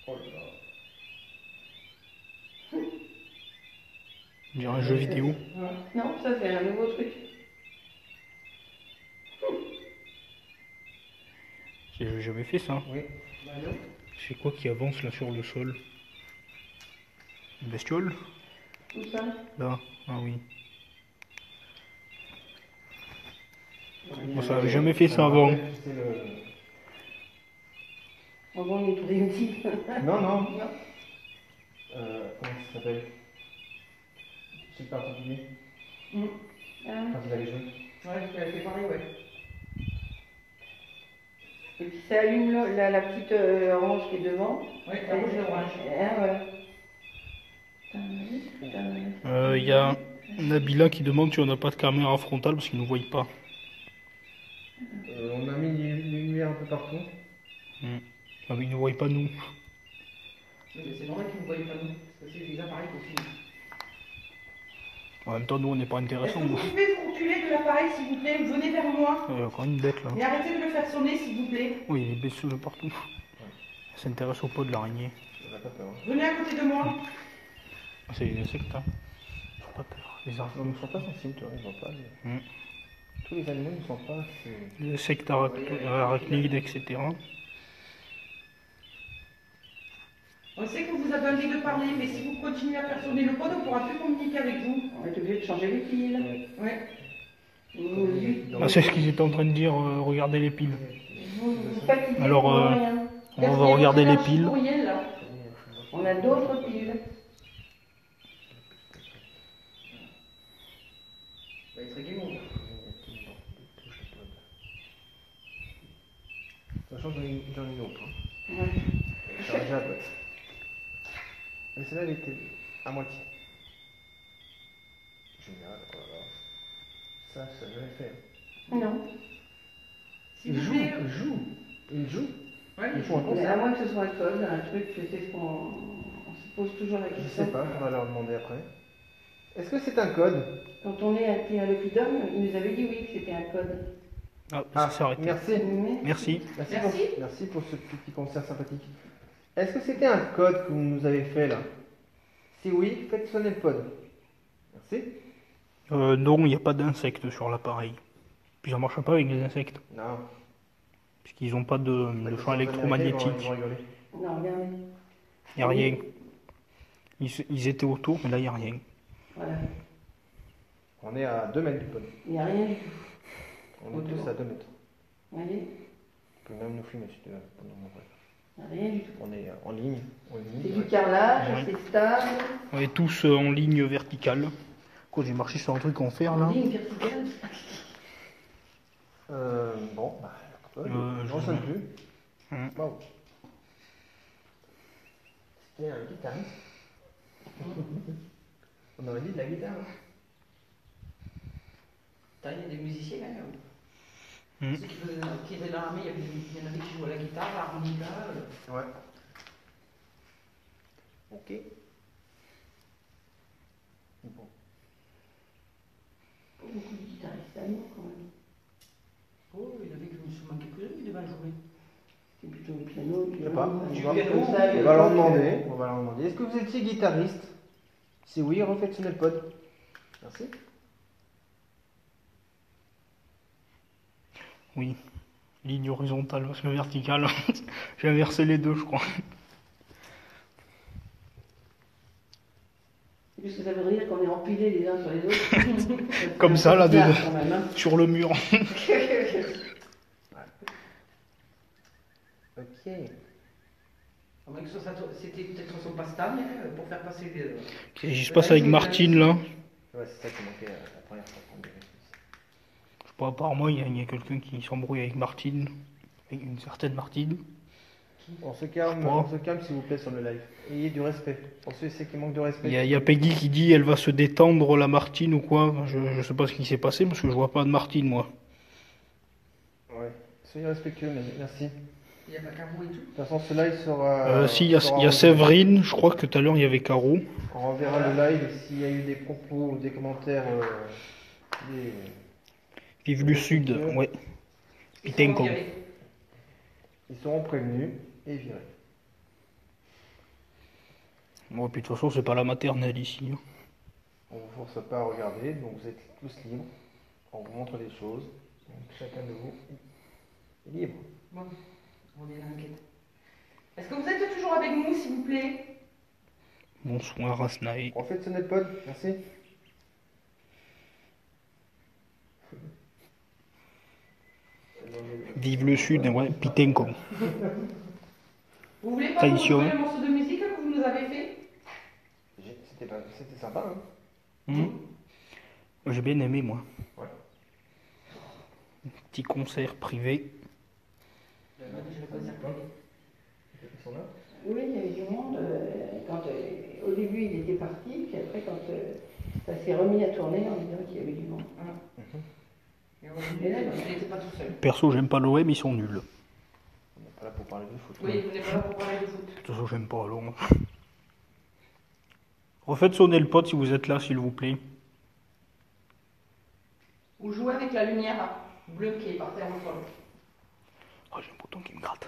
Oh là là. On dirait un jeu vidéo. Non, ça c'est un nouveau truc. J'ai jamais fait ça. Oui. Bah non. C'est quoi qui avance là sur le sol? Une bestiole? Tout ça. Là. Ah oui. Moi ça avait jamais fait ça avant. C'est le... En bon, il est tout réussi. Non, non. Non. Comment ça s'appelle? C'est particulier. Ah. Quand vous allez jouer. Ouais, c'est pareil, ouais. Et puis ça allume la petite orange qui est devant. Ouais, la rouge et l'orange. Ah, voilà. Il y a Nabila qui demande si on n'a pas de caméra frontale parce qu'ils ne nous voient pas. On a mis des lumières un peu partout. Ah mais ils ne nous voient pas nous. Oui, mais c'est normal qu'ils ne vous voient pas nous, parce que c'est des appareils qu'on filme. En même temps nous on n'est pas Est-ce intéressants. que vous pouvez vous reculer de l'appareil, s'il vous plaît? Venez vers moi. Il y a encore une bête là. Et arrêtez de le faire sonner, s'il vous plaît. Oui, il y a des bêtes de partout. Elle s'intéresse au pot de l'araignée. On n'a pas peur. Venez à côté de moi. Ah, c'est des insectes, hein. Ils n'ont pas peur. Les Non, araignées. ils ne sont pas sensibles, tu vois, ils n'ont pas. Tous les animaux ne sont pas. Les insectes arachnides, etc. On sait que vous avez envie de parler, mais si vous continuez à faire sonner le pod, on ne pourra plus communiquer avec vous. On est obligé de changer les piles. Ouais. Ah, c'est ce qu'ils étaient en train de dire, regardez les piles. Vous fatiguez Alors, pour rien. On va regarder les piles. Courriel, là. On a d'autres piles. Sachant que j'en ai une autre. Hein. Ouais. Chargeable. Mais celle-là, elle était à moitié. Génial, oh là là. Ça je l'ai fait. Non. S'il vous plaît. Il joue. Ouais, Ils font un Mais concert. à moins que ce soit un code, un truc, c'est ce qu'on on se pose toujours la Je question. sais pas, on va leur demander après. Est-ce que c'est un code? Quand on est été à l'Opidum, il nous avait dit oui que c'était un code. Ah, ça s'est arrêté. merci. Mais Merci. Merci pour ce petit concert sympathique. Est-ce que c'était un code que vous nous avez fait là? Si oui, faites sonner le pod. Merci. Non, il n'y a pas d'insectes sur l'appareil. Puis ça marche pas avec les insectes. Non. Puisqu'ils n'ont pas de champ électromagnétique. Ils vont rigoler. non, regardez. Il n'y a rien. Ils étaient autour, mais là, il n'y a rien. Voilà. On est à 2 mètres du pod. Il n'y a rien du tout. On est tous à 2 mètres. Vous voyez? Tu peux même nous filmer si tu veux. pendant mon break. Il n'y a rien du tout. On est en ligne. C'est du carrelage, Ouais. c'est stable. On est tous en ligne verticale. Quand j'ai marché sur un truc en fer, là. En ligne verticale. Bon, bah, je j'en sais sais. plus. Hum. Wow. C'était un guitariste. On aurait dit de la guitare. Hein. Il y a des musiciens là. Mm. Ceux qui étaient dans l'armée, il y en avait qui jouaient à la guitare, à l'harmonica. Ouais. Ok. Bon. Pas beaucoup de guitaristes allemands quand même. Oh, il y en avait qui me souviennent quelques-uns qui devaient jouer. C'est plutôt le piano, du Je sais pas. Du On va- piano. On va leur demander. On va leur demander. Est-ce que vous étiez guitariste? Si oui, refaites sonner le pod. Merci. Oui. Ligne horizontale, parce que verticale. J'ai inversé les deux, je crois. Puisque ça veut dire qu'on est empilés les uns sur les autres. Comme ça, là, bizarre, dedans. quand même, hein. Sur le mur. Ok. À moins que c'était peut-être son passe-temps pour faire passer les. Qu'est-ce qui se passe avec Martine, là? Ouais, c'est ça qui manquait la première fois qu'on dirait. Je sais pas, apparemment, il y a quelqu'un qui s'embrouille avec Martine. Avec une certaine Martine. On se calme s'il vous plaît sur le live. Ayez du respect. Pour ceux et ceux qui manquent de respect. Il y a Peggy qui dit elle va se détendre, la Martine, ou quoi. Je sais pas ce qui s'est passé, parce que je vois pas de Martine, moi. Ouais. Soyez respectueux, mais merci. Il n'y a pas Caro et tout. De toute façon, ce live sera. Si, il y a Séverine. Je crois que tout à l'heure, il y avait Caro. On reverra le live s'il y a eu des propos ou des commentaires. Vive le Sud, ouais. Pitenko. Ils seront prévenus et virés. Bon, puis de toute façon, c'est pas la maternelle ici. Hein. On ne vous force pas à regarder, donc vous êtes tous libres. On vous montre des choses. Donc chacun de vous est libre. Bon, on est dans l'enquête. Est-ce que vous êtes toujours avec nous, s'il vous plaît? Bonsoir, Asnae. On fait sonner le pod, merci. Vive le Sud, ouais, Pitenko. Vous voulez pas Tradition. vous jouer le morceau de musique que vous nous avez fait? C'était sympa, hein. J'ai bien aimé, moi. Ouais. Petit concert privé. Ils sont là. Oui, il y avait du monde. Au début, il était parti, puis après, quand ça s'est remis à tourner, en disant qu'il y avait du monde. Il n'était pas tout seul. Perso, j'aime pas l'OM, ils sont nuls. De On n'est pas là pour parler de foot. Oui, vous n'êtes pas là pour parler de foot. toute façon, j'aime pas alors. Refaites sonner le pote si vous êtes là, s'il vous plaît. Vous jouez avec la lumière bleue qui est par terre au sol. Oh, j'ai un bouton qui me gratte.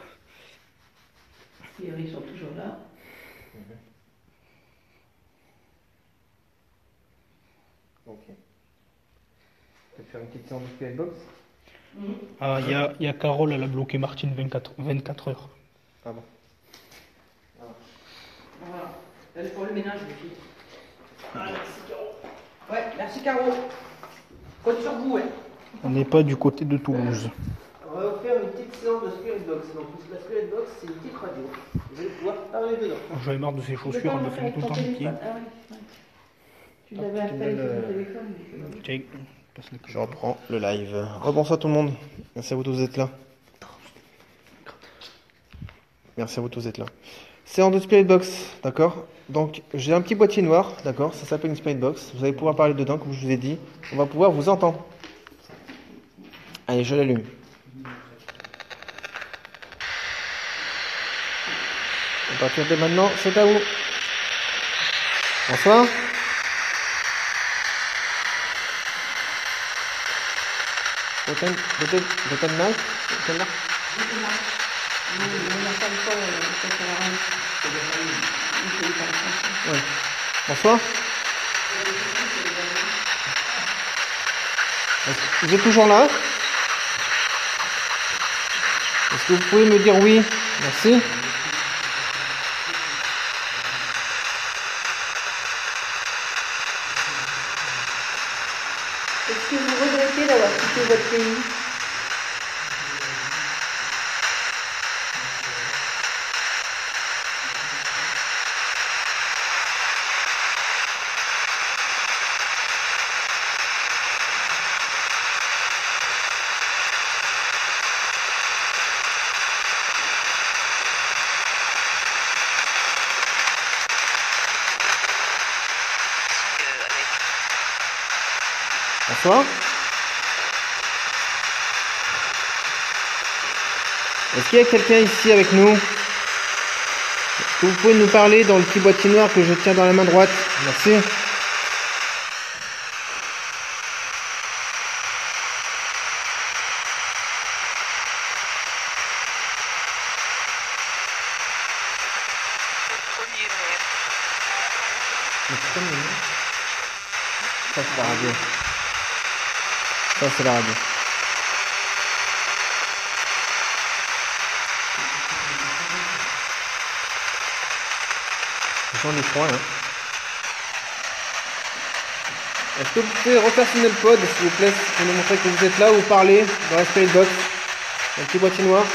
Ils sont toujours là. Ok. Peut-être faire une petite séance de Skybox. Ah, il y a Carole, elle a bloqué Martine 24 heures. Ah bon. Voilà. Elle est pour le ménage, les filles. Ah, merci Caro. Ouais, merci Caro. Compte sur vous, hein. On n'est pas du côté de Toulouse. On va vous faire une petite séance de Spirit Box. Donc la Spirit Box, c'est une petite radio. Vous allez pouvoir parler dedans. J'en ai marre de ces chaussures, elles me font tout le temps les pieds. Ah oui. Tu l'avais installé sur ton téléphone. Tiens, passe le Je reprends le live. Rebonsoir tout le monde. Merci à vous tous d'être là. Merci à vous tous d'être là. Séance de Spirit Box, d'accord? Donc j'ai un petit boîtier noir, d'accord? Ça s'appelle une Spirit Box. Vous allez pouvoir parler dedans, comme je vous ai dit. On va pouvoir vous entendre. Allez, je l'allume. À partir de maintenant, c'est à vous. Bonsoir. Guten Nacht. Guten Nacht. Ouais. Bonsoir. Vous êtes toujours là? Est-ce que vous pouvez me dire oui? Merci. Est-ce que vous regrettez d'avoir quitté votre pays? Bonsoir. Est-ce qu'il y a quelqu'un ici avec nous? Est-ce que vous pouvez nous parler dans le petit boîtier noir que je tiens dans la main droite? Merci. Ça c'est la radio. Ça c'est la radio. J'en ai froid là. Est-ce que vous pouvez refaire sonner le pod s'il vous plaît pour nous montrer que vous êtes là ou parler dans la Spirit Box? Un petit boîtier noir.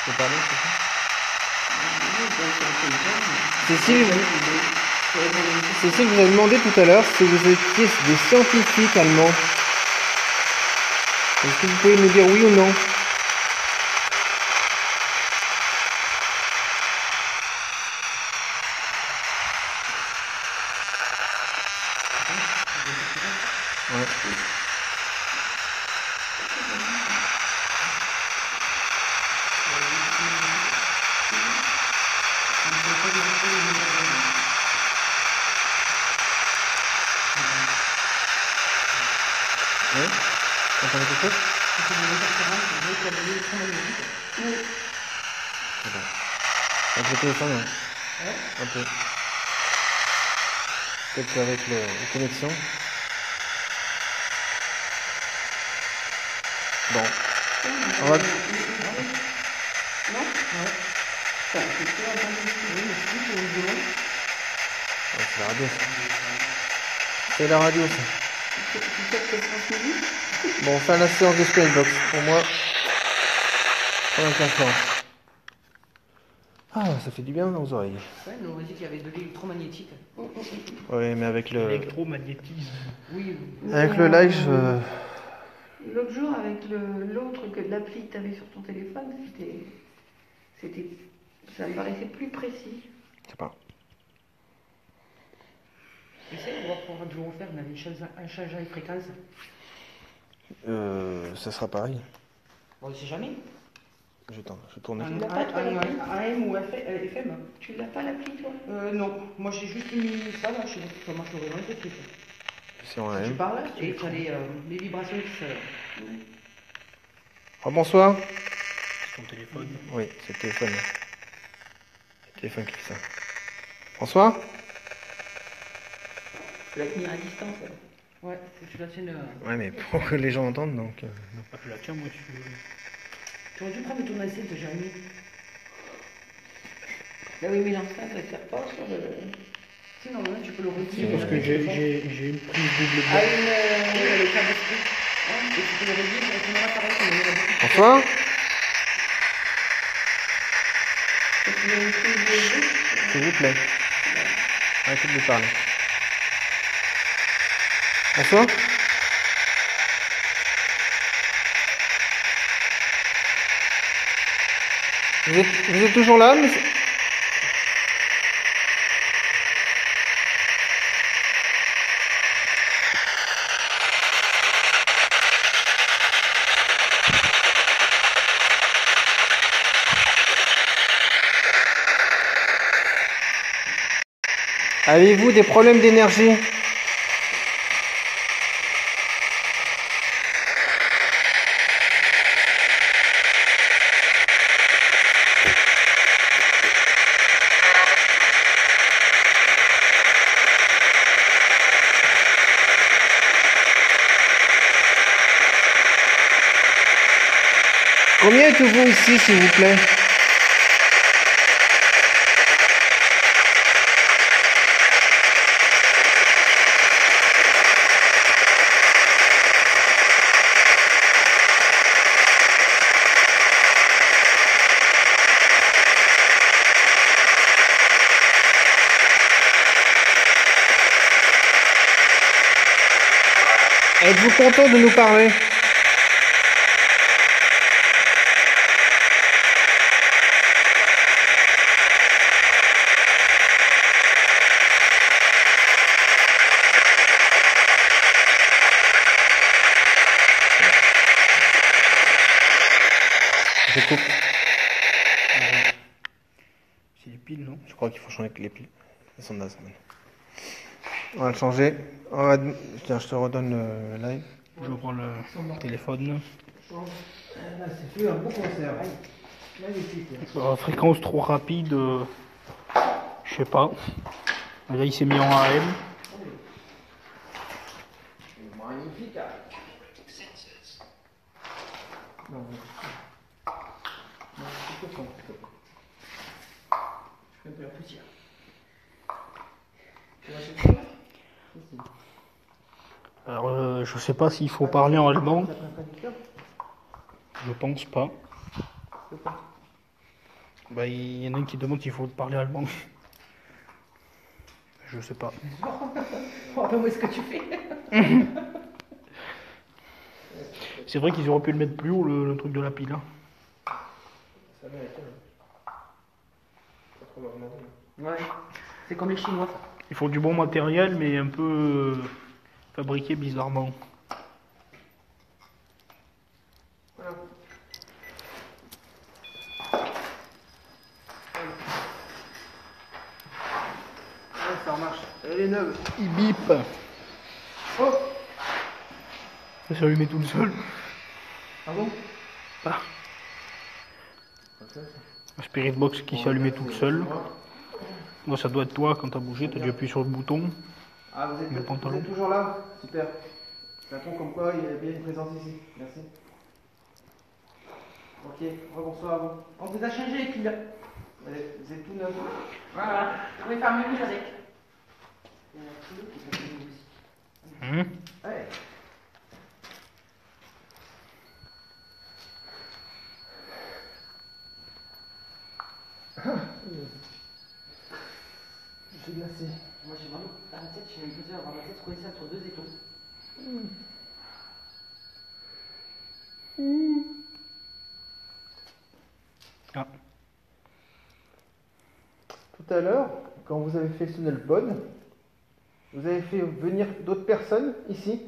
Je peux parler, c'est ça? Cécile vous a demandé tout à l'heure si vous étiez des scientifiques allemands. Est-ce que vous pouvez me dire oui ou non? Ouais. Ouais. T'entends quelque chose? Avec le téléphone, ouais. Un peu. Peut-être avec la connexion. Bon. On va... Ouais, c'est la radio, ça. C'est la radio, ça. Bon, on fait la séance de Spirit Box. Pour moi, pendant la séance. Ah, ça fait du bien aux oreilles. Ouais, mais on m'a dit qu'il y avait de l'électromagnétique. Oui, mais avec le... Électromagnétisme. Oui. Avec le live, je... L'autre jour, avec l'autre que l'appli que tu avais sur ton téléphone, ça me paraissait plus précis. Je sais pas. Essaye de voir pour Radio Enfer, on avait un changement de fréquence. Ça sera pareil. On ne sait jamais. Je tourne. Tu l'as pas, toi, l'appli? AM ou FM. Tu l'as pas l'appli, toi? Non, moi j'ai juste mis ça là, je sais pas comment je l'aurais monté. C'est en Tu AM. parles et tu as les vibrations qui se... Oh, bonsoir. C'est ton téléphone. Oui, c'est le téléphone. C'est le téléphone qui fait ça. Bonsoir. Tu la tenir à distance. Ouais, faut que tu la tiennes. Ouais, mais pour que les gens entendent, donc. Non. Ah, je la tiens, moi, si tu veux. Tu aurais dû prendre le tournevis de Jérémy. Là oui, mais l'enceinte, elle ne sert pas sur le. Sinon, là, tu peux le Si, retirer. parce que j'ai une prise double Ah, blanc. une. Le câble split. Ouais, et tu peux le relier directement à l'appareil. comme il y en a beaucoup. Bonsoir. S'il vous plaît. Arrêtez de me parler. Bonsoir. Vous êtes toujours là, monsieur? Avez-vous des problèmes d'énergie? Combien êtes-vous ici, s'il vous plaît? Êtes-vous content de nous parler? Je coupe. C'est les piles, non? Je crois qu'il faut changer les piles. Elles sont nazes maintenant. On va le changer. Tiens, je te redonne le live. Je prends le téléphone. C'est fait un beau concert. Magnifique. Fréquence trop rapide. Je sais pas. Là, il s'est mis en AM. Magnifique. Non, c'est tout. Je fais un peu la poussière. Tu vas chez toi? Alors, je sais pas s'il faut parler en allemand. Ça prend un traducteur? Je pense pas. Bah, il y en a un qui demande s'il faut parler allemand. Je sais pas. Oh, ben, où est-ce que tu fais? C'est vrai qu'ils auraient pu le mettre plus haut, le truc de la pile. Hein. Ça va être. Pas trop leur demander. Ouais. C'est comme les Chinois, ça. Il faut du bon matériel, mais un peu fabriqué bizarrement. Voilà. Ouais, ça marche. Elle est neuve. Il bip. Oh! Ça s'est allumé tout seul. Ah bon? Ah. Un spirit box qui s'est allumé tout seul. Moi, ça doit être toi quand t'as bougé, t'as dû appuyer sur le bouton. Ah, vous Le pantalon. êtes toujours là? Super. C'est un ton comme quoi il y a bien une présence ici. Merci. Ok, rebonsoir à vous. On vous a changé les piles. Allez, vous êtes tout neuf. Voilà. Vous pouvez faire mémoire avec. Il y en a tout qui sont venus aussi. Ouais. Je suis glacé. Moi j'ai vraiment dans la tête, j'ai l'impression d'avoir ma tête coincée entre deux étaux. Ah. Tout à l'heure, quand vous avez fait sonner le pod, vous avez fait venir d'autres personnes ici?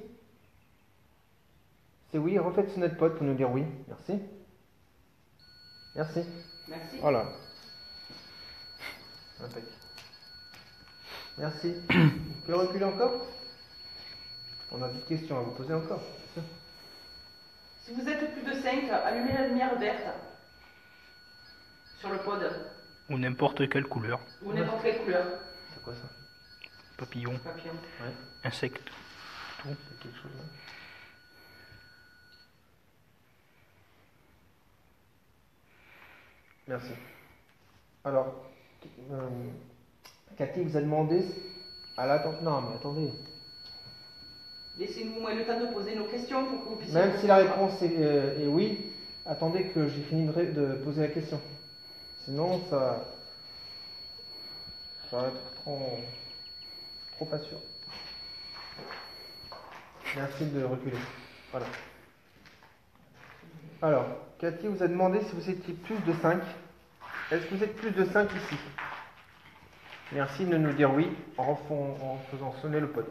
C'est oui, refaites sonner le pod pour nous dire oui. Merci. Merci. Merci. Voilà. Impec. Merci. Vous pouvez reculer encore? On a des questions à vous poser encore. Si vous êtes plus de 5, allumez la lumière verte sur le pod. Ou n'importe quelle couleur. Ou n'importe quelle couleur. C'est quoi ça? Papillon, Papillon. Ouais, insecte. c'est quelque chose là. Merci. Alors, Cathy vous a demandé à l'attente. Non, mais attendez. Laissez-nous le temps de poser nos questions pour que vous puissiez... Même si la réponse est oui, attendez que j'ai fini de poser la question. Sinon, ça va être trop pas sûr. Merci de reculer. Voilà. Alors, Cathy vous a demandé si vous étiez plus de 5. Est-ce que vous êtes plus de 5 ici? Merci de nous dire oui en faisant sonner le pod.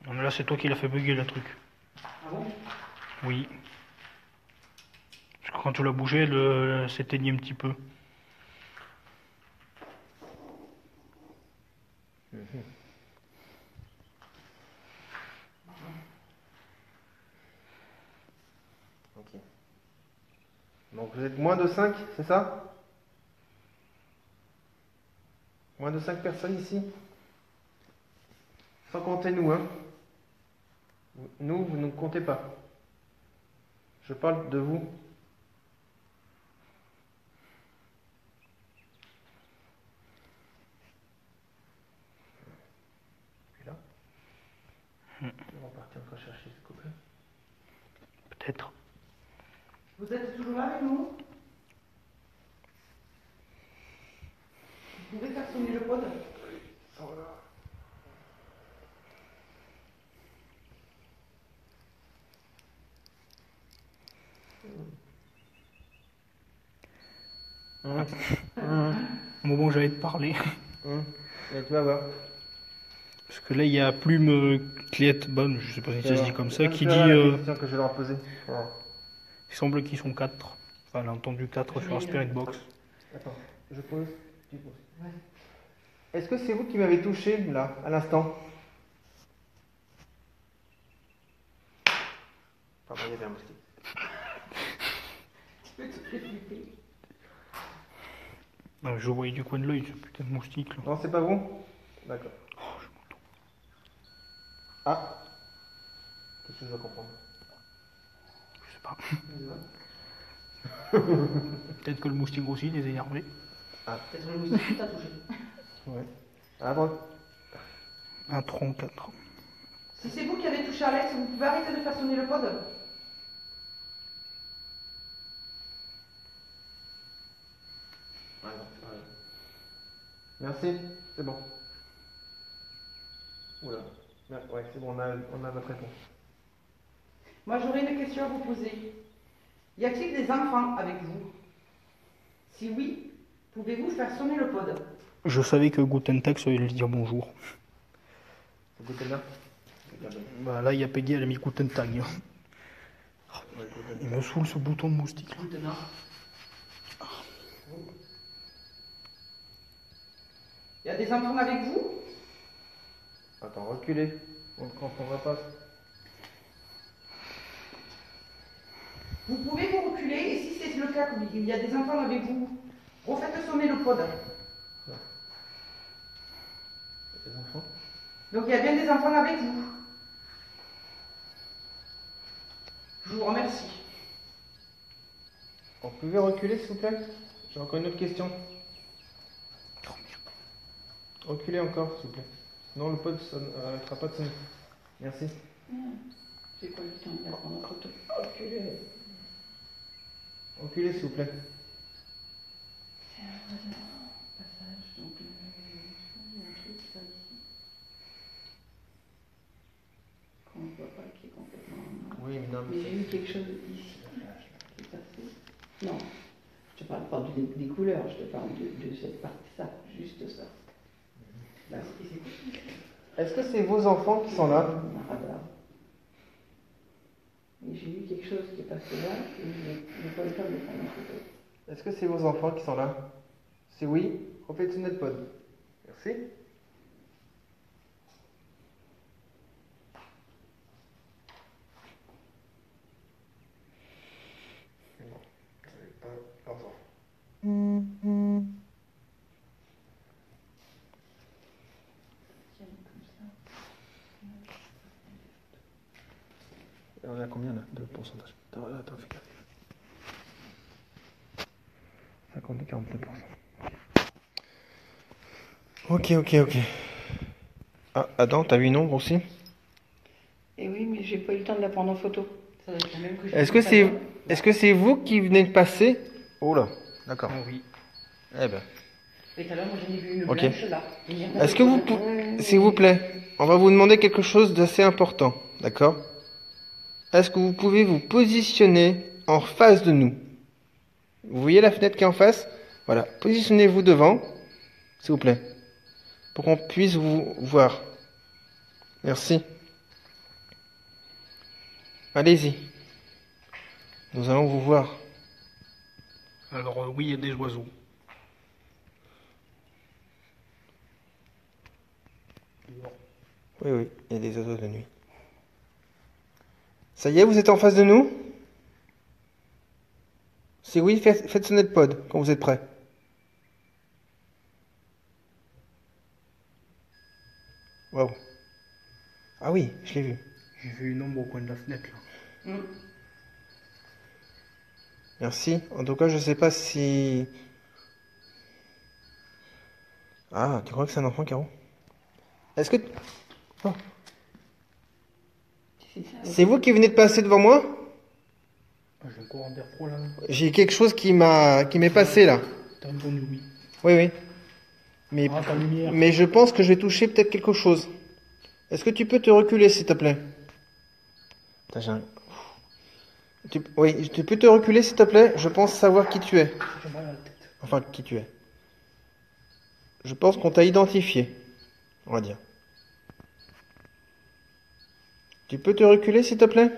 Non mais là c'est toi qui l'as fait bugger le truc. Ah bon? Oui. Parce que quand tu l'as bougé, elle s'éteignait un petit peu. Ok. Donc vous êtes moins de 5, c'est ça? Moins de 5 personnes ici? Sans compter nous, hein? Nous, vous ne comptez pas. Je parle de vous. Et là? On va partir une fois chercher ce copain. Peut-être. Vous êtes toujours là avec nous? Vous pouvez faire sonner le pod? Au moment où j'allais te parler. Et tu vas voir. Parce que là il y a Plume Cléette Bonne, je sais pas si ça se dit comme ça, qui dit... la question que je vais leur poser. Voilà. il semble qu'ils sont 4. Enfin elle a entendu 4 sur la Spirit Box. Attends, je pose. Tu poses. Ouais. Est-ce que c'est vous qui m'avez touché, là, à l'instant? Pardon, il y avait un moustique. Non, mais je voyais du coin de l'œil ce putain de moustique là. Non, c'est pas vous? D'accord. Oh, je m'entends. Ah, quelque chose à comprendre. Je sais pas. Peut-être que le moustique aussi les a énervés. Ah. Peut-être le moustique qui t'a touché. Ouais. À droite. Un tronc 4. Si c'est vous qui avez touché Alex, vous pouvez arrêter de faire sonner le pod? Merci, c'est bon. Oula. Ouais, c'est bon, on a votre réponse. Moi, j'aurais une question à vous poser. Y a-t-il des enfants avec vous? Si oui, pouvez-vous faire sonner le pod? Je savais que Guten Tag allait lui dire bonjour. C'est goûté là? Bah là il y a Peggy, elle a mis Guten Tag. Il me saoule ce bouton de moustique là. Maintenant. Y a des enfants avec vous? Attends, reculez. On ne comprendra pas. Vous pouvez vous reculer, et si c'est le cas, qu'il y a des enfants avec vous, refaites sonner le pod. Des enfants? Donc il y a bien des enfants avec vous. Je vous remercie. Vous pouvez reculer, s'il vous plaît? J'ai encore une autre question. Reculez encore, s'il vous plaît. Sinon, le pod n'arrêtera pas de sonner. Merci. C'est quoi le temps? Il y a pas notre temps. Reculez. Reculez, s'il vous plaît. C'est un passage, donc il y a un truc ça ici. Qu'on ne voit pas, qui est complètement... Oui, mais non, Mais j'ai eu quelque chose ici qui est passé. Non, je te parle pas des couleurs, je te parle de cette partie, ça, juste ça. Là, Est-ce que c'est vos enfants qui sont là? un radar. Et j'ai eu quelque chose qui est passé là, et je n'ai pas eu le temps de prendre une photo. Est-ce que c'est vos enfants qui sont là? C'est oui, refaites une autre pod. Merci. On a combien là de pourcentage? Attends, fais gaffe. 50 et 42%. Ok. Ah, Adam, t'as vu une ombre aussi? Et oui, mais j'ai pas eu le temps de la prendre en photo. Ça doit être la même que j'ai Est-ce que c'est vous qui venez de passer? Oh là, d'accord. Ah oui. Eh ben. Et tout à l'heure, moi j'en ai vu une Ok. blanche là. Est-ce que vous pouvez, s'il vous plaît, on va vous demander quelque chose d'assez important, d'accord? Est-ce que vous pouvez vous positionner en face de nous? Vous voyez la fenêtre qui est en face? Voilà, positionnez-vous devant, s'il vous plaît, pour qu'on puisse vous voir. Merci. Allez-y. Nous allons vous voir. Alors oui, il y a des oiseaux. Oui, il y a des oiseaux de nuit. Ça y est, vous êtes en face de nous? Si oui, faites sonner le pod quand vous êtes prêts. Waouh. Ah oui, je l'ai vu. J'ai vu une ombre au coin de la fenêtre là. Merci. En tout cas, je sais pas si... Ah, tu crois que c'est un enfant, Caro? Est-ce que... Oh. C'est vous qui venez de passer devant moi? Ah, j'ai encore un d'air froid là. J'ai quelque chose qui m'est passé là. T'as répondu oui. Oui. Mais, Ah, ta lumière. mais je pense que je vais toucher peut-être quelque chose. Est-ce que tu peux te reculer, s'il te plaît? Putain, Oui, tu peux te reculer, s'il te plaît? Je pense savoir qui tu es. J'ai mal à la tête. Enfin, qui tu es. Je pense qu'on t'a identifié, on va dire. Tu peux te reculer, s'il te plaît?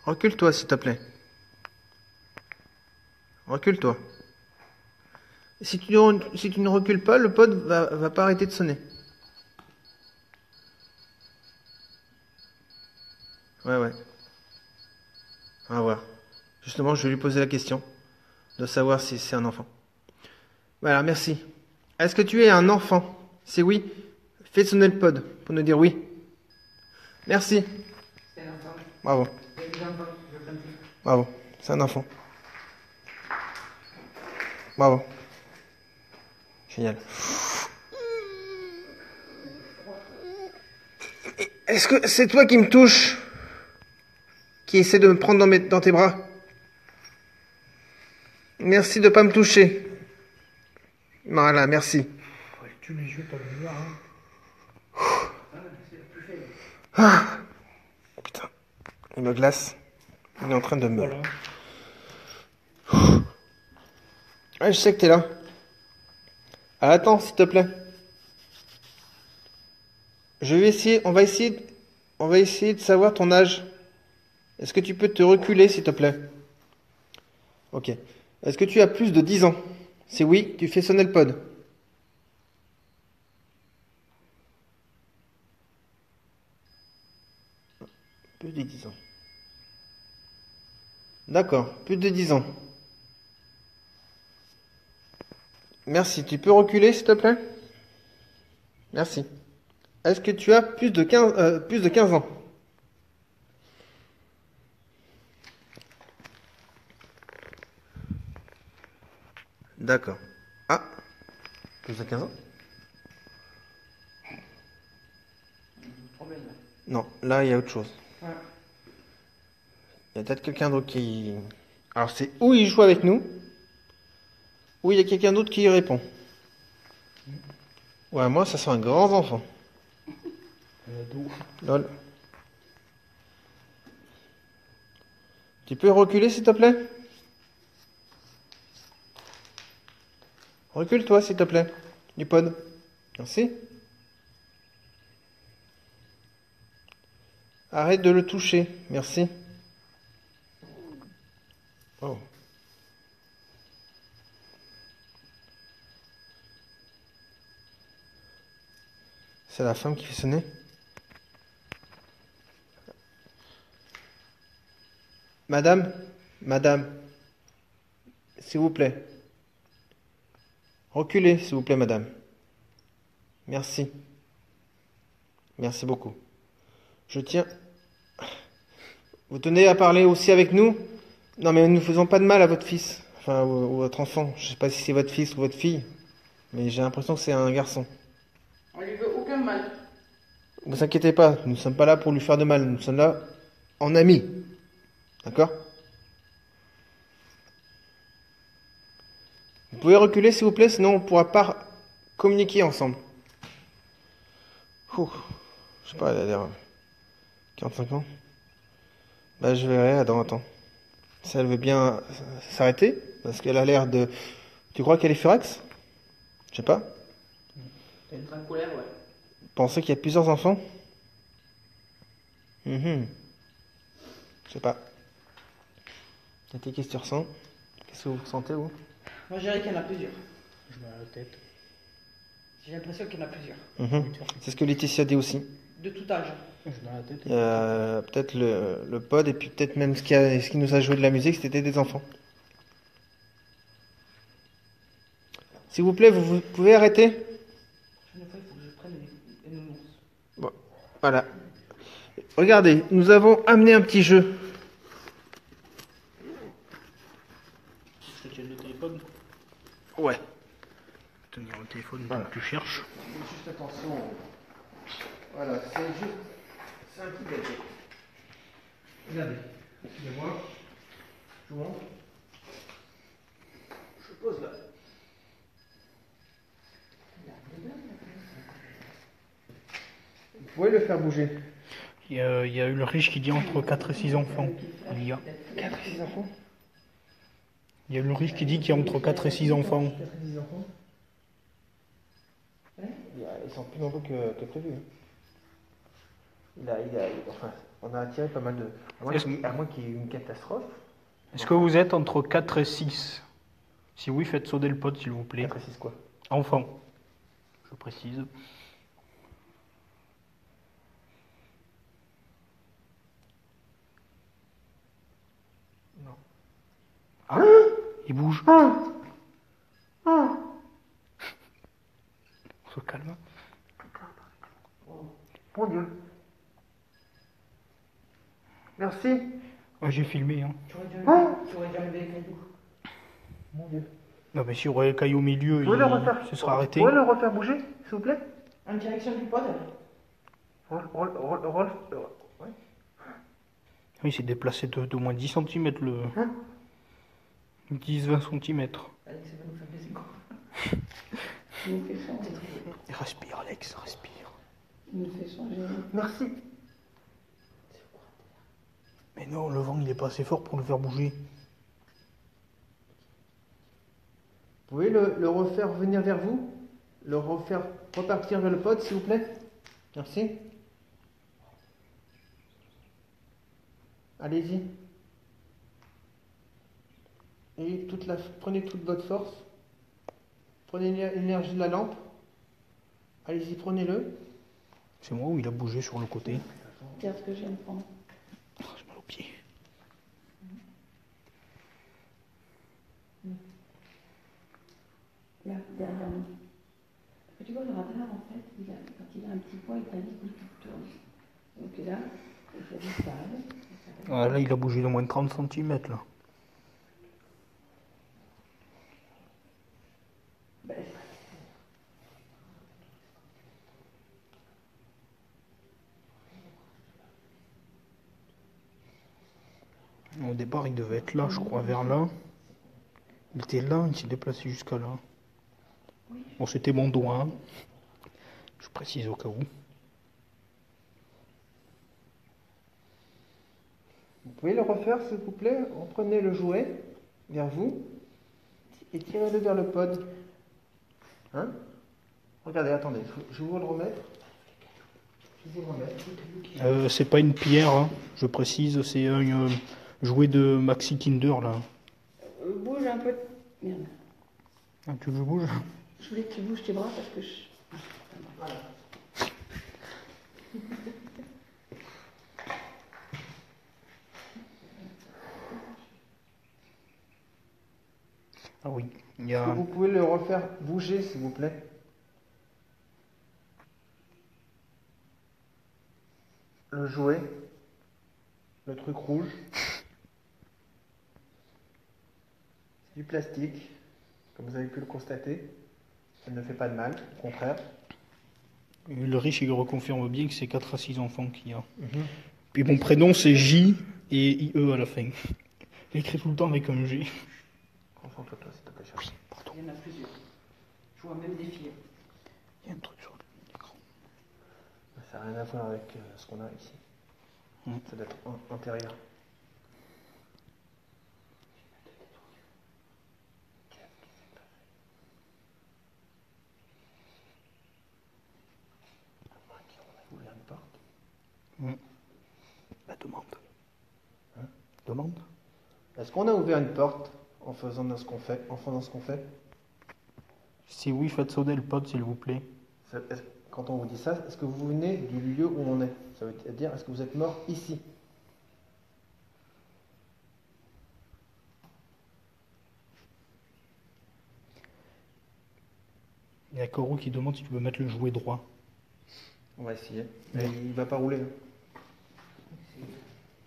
Recule-toi, s'il te plaît. Recule-toi. Si tu ne recules pas, le pod va pas arrêter de sonner. Ouais. On va voir. Justement, je vais lui poser la question de savoir si c'est un enfant. Voilà, merci. Est-ce que tu es un enfant? Si oui, fais sonner le pod pour nous dire oui. Merci. C'est un enfant. Bravo. C'est des enfants, je pense. Bravo. C'est un enfant. Bravo. Génial. Est-ce que c'est toi qui me touches? Qui essaie de me prendre dans tes bras? Merci de pas me toucher. Voilà, merci. Ouais, tu les yeux, t'as le lumière. Ah. Putain. Il me glace. Il est en train de me... Voilà. Ah, je sais que t'es là. Ah, attends, s'il te plaît. On va essayer de savoir ton âge. Est-ce que tu peux te reculer, s'il te plaît? Ok. Est-ce que tu as plus de 10 ans? Si oui, tu fais sonner le pod. Plus de 10 ans. D'accord, plus de 10 ans. Merci. Tu peux reculer, s'il te plaît? Merci. Est-ce que tu as plus de 15 ans? D'accord. Ah, plus de 15 ans? Non, là, il y a autre chose. Ouais. Il y a peut-être quelqu'un d'autre qui... Alors, c'est où il joue avec nous, ou il y a quelqu'un d'autre qui y répond. Ouais, moi, ça sent un grand enfant. Lol. Tu peux reculer, s'il te plaît? Recule-toi, s'il te plaît. Du pod. Merci. Arrête de le toucher. Merci. Oh. C'est la femme qui fait sonner? Madame, Madame, s'il vous plaît. Reculez, s'il vous plaît, madame. Merci. Merci beaucoup. Je tiens... Vous tenez à parler aussi avec nous? Non, mais nous ne faisons pas de mal à votre fils. Enfin, ou votre enfant. Je sais pas si c'est votre fils ou votre fille. Mais j'ai l'impression que c'est un garçon. On lui veut aucun mal. Vous inquiétez pas, nous ne sommes pas là pour lui faire de mal. Nous sommes là en amis. D'accord? Vous pouvez reculer, s'il vous plaît, sinon on ne pourra pas communiquer ensemble. Ouh, je sais pas, elle a l'air... 45 ans? Bah, je verrai, attends. Si elle veut bien s'arrêter, parce qu'elle a l'air de... Tu crois qu'elle est furax? Je sais pas. Elle est en colère, ouais. Pensez qu'il y a plusieurs enfants? Je sais pas. Qu'est-ce que tu ressens? Qu'est-ce que vous ressentez, vous? Moi, je dirais qu'il y en a plusieurs. Je mets la tête. J'ai l'impression qu'il y en a plusieurs. C'est ce que Laetitia dit aussi. De tout âge. Je mets la tête. Il y a peut-être le pod et puis peut-être même ce qui nous a joué de la musique, c'était des enfants. S'il vous plaît, vous pouvez arrêter? Une fois, il faut que je prenne les nounours. Bon, voilà. Regardez, nous avons amené un petit jeu. Je te tiens le téléphone. Ouais. Tenir le téléphone tant que tu cherches. Juste attention. Voilà, c'est un petit gadget. Regardez, excusez-moi. Je vous montre. Je pose là. Vous pouvez le faire bouger. Il y a Ulrich qui dit entre 4 et 6 enfants. Il y a. 4 et 6 enfants? Il y a Ulrich qui dit qu'il y a entre 4 et 6 enfants. 4 et 6 enfants? Ils sont plus nombreux que prévu. Enfin, on a attiré pas mal de... À moins qu'il y ait eu une catastrophe. Est-ce que vous êtes entre 4 et 6? Si oui, faites sauter le pote, s'il vous plaît. 4 et 6 quoi? Enfants. Je précise. Non. Ah, il bouge. On se calme. Mon Dieu. Merci. Ouais, j'ai filmé. Hein. Tu aurais dû enlever les cailloux. Mon Dieu. Non, mais si on aurait le caillou au milieu, Vous pouvez le refaire? il se sera arrêté. Vous pouvez le refaire bouger, s'il vous plaît? En direction du pod. Ouais. Oui, il s'est déplacé d'au moins 10 cm le. 10-20 cm. Alex, ça va nous faire plaisir. Il nous fait changer. Respire, Alex, respire. Il nous fait changer. Merci. Mais non, le vent il est pas assez fort pour le faire bouger. Vous pouvez le refaire venir vers vous? Le refaire repartir vers le pod, s'il vous plaît? Merci. Allez-y. Et prenez toute votre force. Prenez l'énergie de la lampe. Allez-y, prenez-le. C'est moi ou il a bougé sur le côté? Regarde ce que je viens de prendre. Oh, j'ai mal au pied. Là, derrière nous. Tu vois, le radar, en fait, quand il a un petit point, il t'indique où tu tournes. Donc là, il fait du sable. Ah, là, il a bougé de moins de 30 cm là. Ben, Au départ, il devait être là, je crois, vers là. Il était là, il s'est déplacé jusqu'à là. Bon, c'était mon doigt. Hein. Je précise au cas où. Vous pouvez le refaire, s'il vous plaît? Prenez le jouet vers vous et tirez-le vers le pod. Hein? Regardez, attendez, je vais vous le remettre. C'est pas une pierre, hein, je précise, c'est un jouet de Maxi Kinder là. bouge un peu. Merde. Ah, tu veux que je bouge? Je voulais que tu bouges tes bras parce que je... Voilà. Ah oui, il y Est-ce que a... vous pouvez le refaire bouger, s'il vous plaît? Le jouet, le truc rouge, c'est du plastique, comme vous avez pu le constater. Ça ne fait pas de mal, au contraire. Le riche, il reconfirme bien que c'est 4 à 6 enfants qu'il y a. Puis mon prénom, c'est J et IE à la fin. Il écrit tout le temps avec un G. Concentre-toi, s'il te plaît, Charles. Pardon, Il y en a plusieurs. Je vois même des filles. il y a un truc sur l'écran. Ça n'a rien à voir avec ce qu'on a ici. Ça doit être intérieur. On a ouvert une porte. Bah, demande. Demande. Est-ce qu'on a ouvert une porte en faisant ce qu'on fait, Si oui, faites sonner le pod, s'il vous plaît. Quand on vous dit ça, est-ce que vous venez du lieu où on est? Ça veut dire, est-ce que vous êtes mort ici? Il y a Koro qui demande si tu peux mettre le jouet droit. On va essayer. Mais il va pas rouler.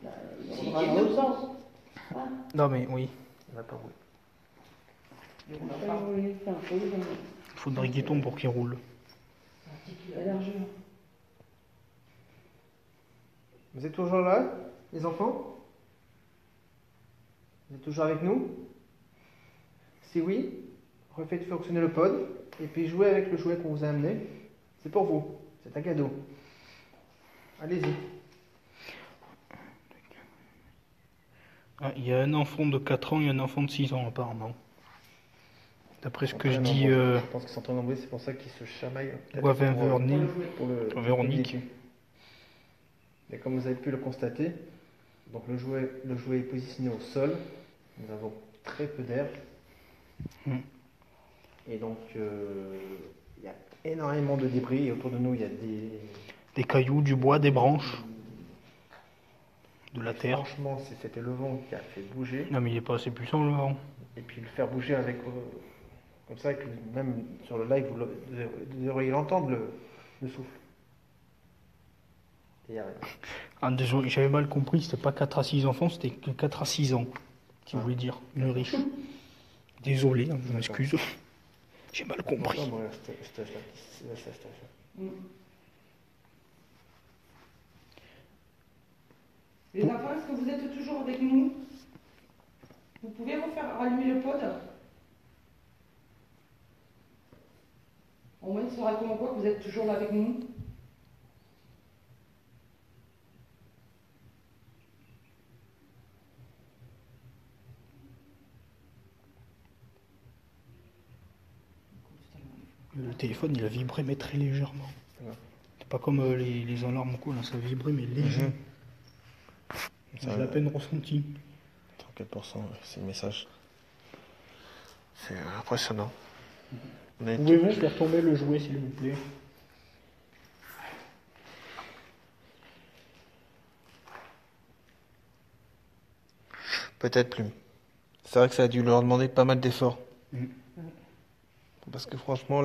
Il roulera dans l'autre sens. Non mais oui, Il va pas rouler. Il roulera pas. il faudrait qu'il tombe pour qu'il roule. La largeur. Vous êtes toujours là, les enfants? Vous êtes toujours avec nous? Si oui, refaites fonctionner le pod et puis jouez avec le jouet qu'on vous a amené. C'est pour vous, c'est un cadeau. Allez-y. Ah, il y a un enfant de 4 ans et un enfant de 6 ans apparemment. D'après ce que je dis, Je pense qu'ils sont très nombreux, c'est pour ça qu'ils se chamaillent. ou à Véronique. Pour le Véronique. Et comme vous avez pu le constater, donc le jouet est positionné au sol. Nous avons très peu d'air. Et donc il y a énormément de débris et autour de nous il y a Des cailloux, du bois, des branches, de la terre. Franchement, c'était le vent qui a fait bouger. Non mais il est pas assez puissant le vent. Et puis le faire bouger avec comme ça, que même sur le live, vous devriez l'entendre le souffle. Et il y a rien. Ah, désolé, j'avais mal compris, c'était pas 4 à 6 enfants, c'était que 4 à 6 ans, qui voulait dire, le riche. Désolé, hein, je m'excuse. J'ai mal compris. Non, voilà, cet âge-là. Les enfants, est-ce que vous êtes toujours avec nous? Vous pouvez refaire rallumer le pod? Au moins, il saura comment quoi que vous êtes toujours là avec nous. Le téléphone, il a vibré, mais très légèrement. Ouais. C'est pas comme les alarmes ou quoi, là, ça vibrait, mais léger. J'ai à peine ressenti. 34%, c'est le message. C'est impressionnant. Pouvez-vous faire tomber le jouet, s'il vous plaît? Peut-être plus. C'est vrai que ça a dû leur demander pas mal d'efforts. Parce que franchement,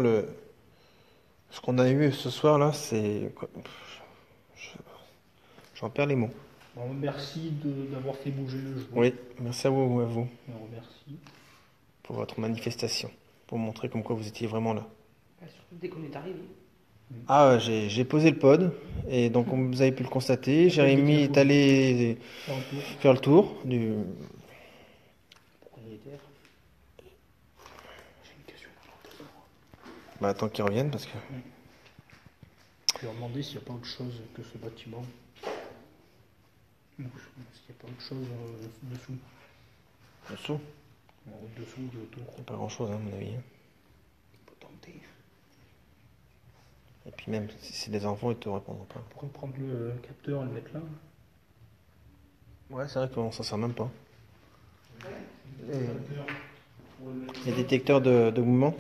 ce qu'on a eu ce soir-là, c'est... J'en perds les mots. Bon, merci d'avoir fait bouger le jouet. Oui, merci à vous, Je vous remercie. pour votre manifestation. Pour montrer comme quoi vous étiez vraiment là. Surtout dès qu'on est arrivé. Ah, j'ai posé le pod, et donc comme vous avez pu le constater, Jérémy est allé faire le tour du... Propriétaire. J'ai une question. Bah, attends qu'ils reviennent, parce que... Je vais leur demander s'il n'y a pas autre chose que ce bâtiment. Ou s'il n'y a pas autre chose dessous. Dessous, Dessous, autour. il n'y a pas grand-chose, hein, à mon avis. On peut tenter. Et puis même, si c'est des enfants, ils te répondront pas. On pourrait prendre le capteur et le mettre là. Ouais, c'est vrai qu'on s'en sert même pas. Les détecteurs de mouvement,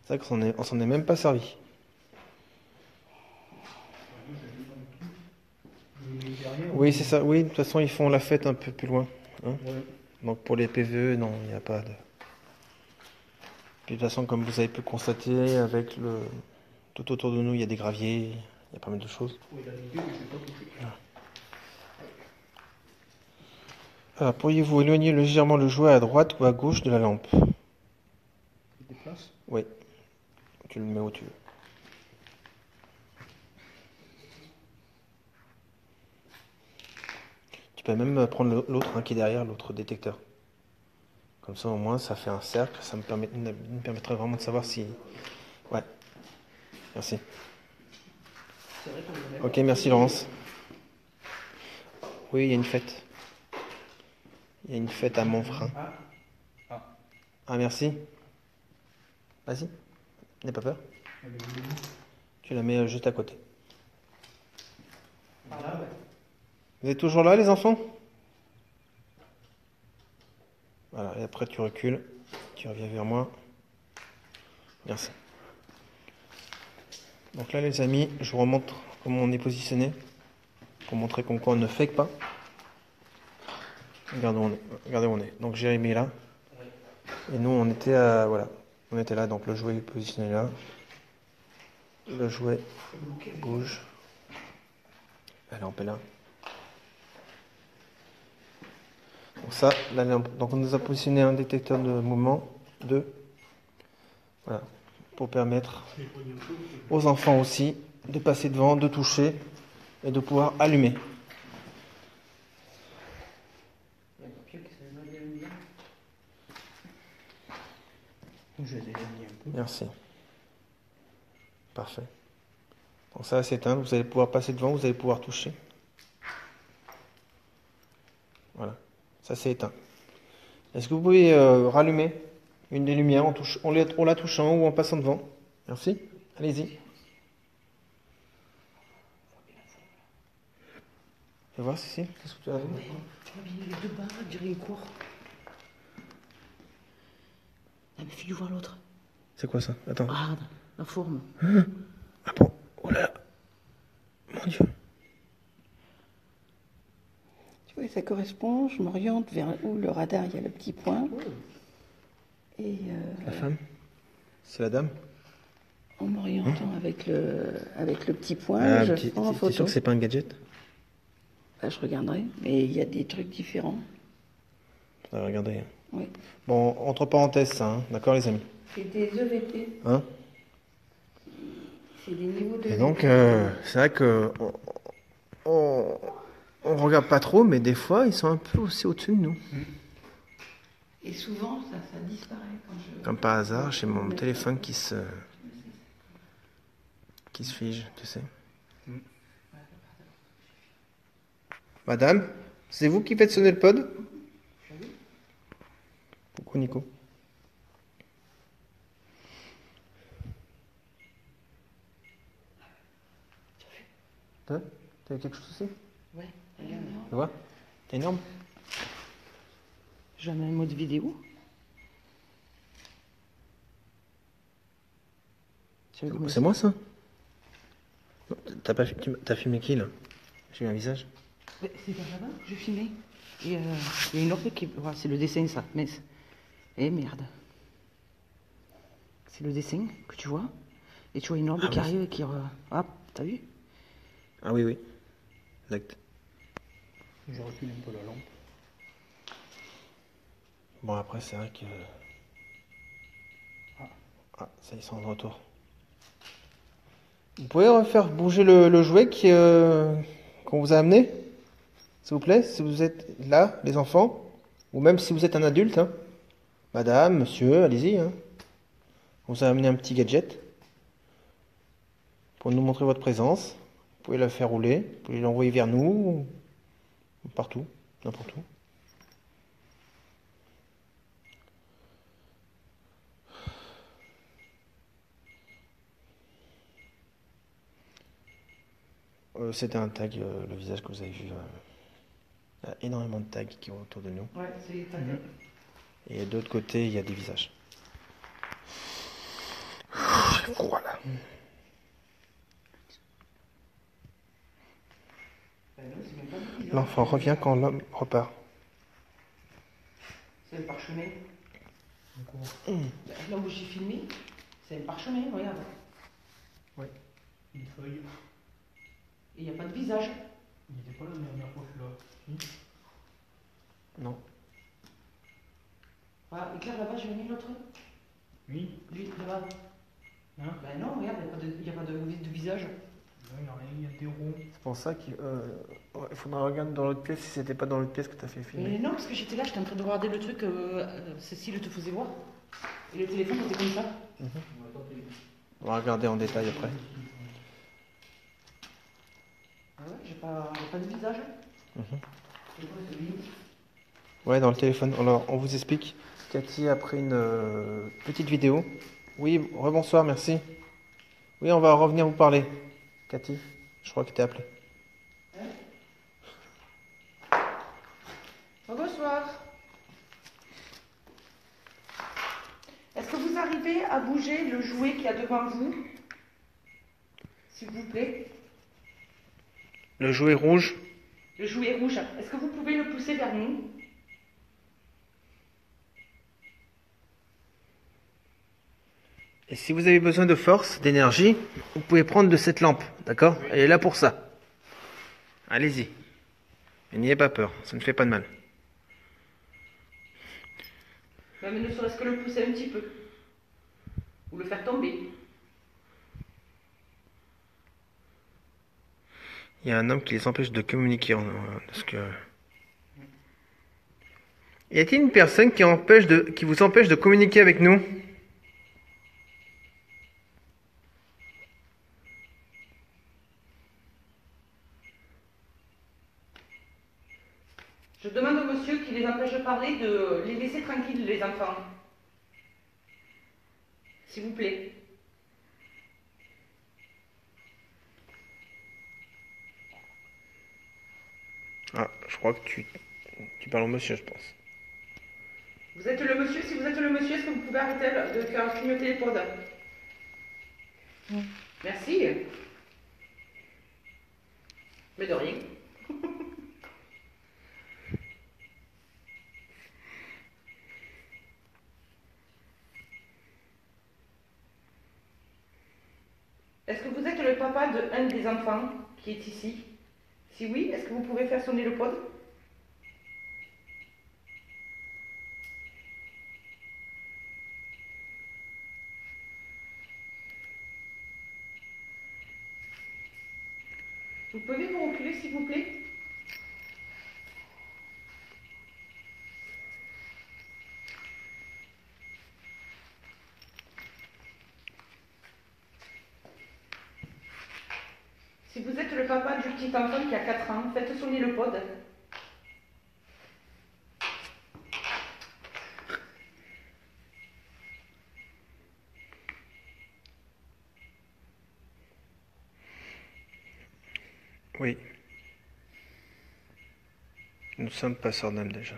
c'est vrai qu'on s'en est même pas servi. Oui, c'est ça. Oui, de toute façon, ils font la fête un peu plus loin. Hein. Ouais. Donc pour les PVE, non, il n'y a pas de... Puis de toute façon, comme vous avez pu constater, avec tout autour de nous, il y a des graviers, il y a pas mal de choses. Oui, la vidéo, je ne vais pas toucher. Pourriez-vous éloigner légèrement le jouet à droite ou à gauche de la lampe? Tu déplaces. Oui. Tu le mets où tu veux. Tu peux même prendre l'autre qui est derrière, l'autre détecteur. Comme ça, au moins, ça fait un cercle. Ça me permettrait vraiment de savoir si... Ouais. Merci. Ok, merci Laurence. Oui, il y a une fête. Il y a une fête à Montfrein. Ah, merci. Vas-y. N'aie pas peur. Tu la mets juste à côté. Vous êtes toujours là, les enfants? Voilà, et après tu recules. Tu reviens vers moi. Merci. Donc là, les amis, je vous remontre comment on est positionné. Pour montrer qu'on ne fake pas. Regardez où on est. Regardez où on est. Donc Jérémy est là. Et nous, on était à... Voilà. On était là, donc le jouet est positionné là. Le jouet bouge. La lampe est là. Donc ça, la lampe. Donc on nous a positionné un détecteur de mouvement. Voilà. Pour permettre aux enfants aussi de passer devant, de toucher et de pouvoir allumer. Je les ai mis un peu. Merci. Parfait. Donc ça va s'éteindre, vous allez pouvoir passer devant, vous allez pouvoir toucher. Voilà, ça c'est éteint. Est-ce que vous pouvez rallumer une des lumières en la touchant ou en passant devant? Merci, allez-y. Fais voir Cécile, qu'est-ce que tu as vu? Les deux bas, on dirait une cour. Ah, mais fais-lui voir l'autre. C'est quoi ça? Attends. Ah, la forme. Ah bon? Oh là là. Mon Dieu. Tu vois, ça correspond, je m'oriente vers où le radar, il y a le petit point. Et La femme? C'est la dame? en m'orientant avec le petit point, Ah, je t'es prends en photo. sûr que c'est pas un gadget? Bah, je regarderai, mais il y a des trucs différents. On va regarder. Oui. Bon, entre parenthèses ça, hein. D'accord les amis? C'est des EVT. Hein? C'est des niveaux de... Et donc, c'est vrai que on regarde pas trop, mais des fois, ils sont un peu aussi au-dessus de nous. Et souvent, ça disparaît quand je... Comme par hasard, j'ai mon téléphone qui se fige, tu sais. Madame, c'est vous qui faites sonner le pod? Coucou Nico. T'as quelque chose aussi? Ouais, Tu vois? C'est énorme. je mets un mode vidéo. C'est moi ça? T'as filmé qui là? J'ai eu un visage. C'est pas là-bas, je filmais. Et il y a une autre qui... Voilà, c'est le dessin ça. Mais... Eh merde. C'est le dessin que tu vois. Et tu vois une orbe qui arrive et qui... Hop, t'as vu? Ah oui, oui. Exact. Je recule un peu la lampe. Bon après c'est vrai que... Ah, ça y est, ils sont de retour. Vous pouvez refaire bouger le jouet qu'on vous a amené? S'il vous plaît, si vous êtes là, les enfants, ou même si vous êtes un adulte, hein. Madame, monsieur, allez-y. Hein. On vous a amené un petit gadget pour nous montrer votre présence. Vous pouvez la faire rouler, vous pouvez l'envoyer vers nous, ou partout, n'importe où. C'était un tag, le visage que vous avez vu. Il y a énormément de tags qui sont autour de nous. Ouais, c'est les tags. Et de l'autre côté, il y a des visages. Voilà. L'enfant revient quand l'homme repart. C'est le parchemin. Là où j'ai filmé, c'est un parchemin, regarde. Une feuille. Et il n'y a pas de visage. Il n'était pas là la dernière fois que je l'ai. Non. Voilà, éclaire là-bas, j'ai mis l'autre. Oui. Lui, là-bas. Hein? Ben non, regarde, il n'y a pas de visage. Non, il n'y a rien, il y a des ronds. C'est pour ça qu'il faudra regarder dans l'autre pièce si c'était pas dans l'autre pièce que t'as fait filmer. Mais non, parce que j'étais là, j'étais en train de regarder le truc, Cécile te faisait voir. Et le téléphone était comme ça. On va regarder en détail après. Ah ouais, j'ai pas de visage. Mhm. C'est quoi celui? Ouais, dans le téléphone. Alors, on vous explique. Cathy a pris une petite vidéo. Oui, rebonsoir, merci. Oui, on va revenir vous parler. Cathy, je crois que t'es appelée. Bonsoir. Est-ce que vous arrivez à bouger le jouet qu'il y a devant vous? S'il vous plaît. Le jouet rouge. Le jouet rouge. Est-ce que vous pouvez le pousser vers nous? Et si vous avez besoin de force, d'énergie, vous pouvez prendre de cette lampe, d'accord? Elle est là pour ça. Allez-y. Et n'ayez pas peur, ça ne fait pas de mal. Même ne serait-ce que le pousser un petit peu. Ou le faire tomber. Il y a un homme qui les empêche de communiquer. Y a-t-il une personne qui vous empêche de communiquer avec nous? Je demande au monsieur qui les empêche de parler de les laisser tranquilles, les enfants. S'il vous plaît. Ah, je crois que tu parles au monsieur, je pense. Vous êtes le monsieur? Si vous êtes le monsieur, est-ce que vous pouvez arrêter de faire clignoter les pods? Merci. Mais de rien. Est-ce que vous êtes le papa de un des enfants qui est ici? Si oui, est-ce que vous pouvez faire sonner le pod? Vous pouvez vous reculer, s'il vous plaît? Si vous êtes le papa du petit enfant qui a 4 ans, faites sonner le pod. Oui. Nous sommes passeurs d'âme déjà.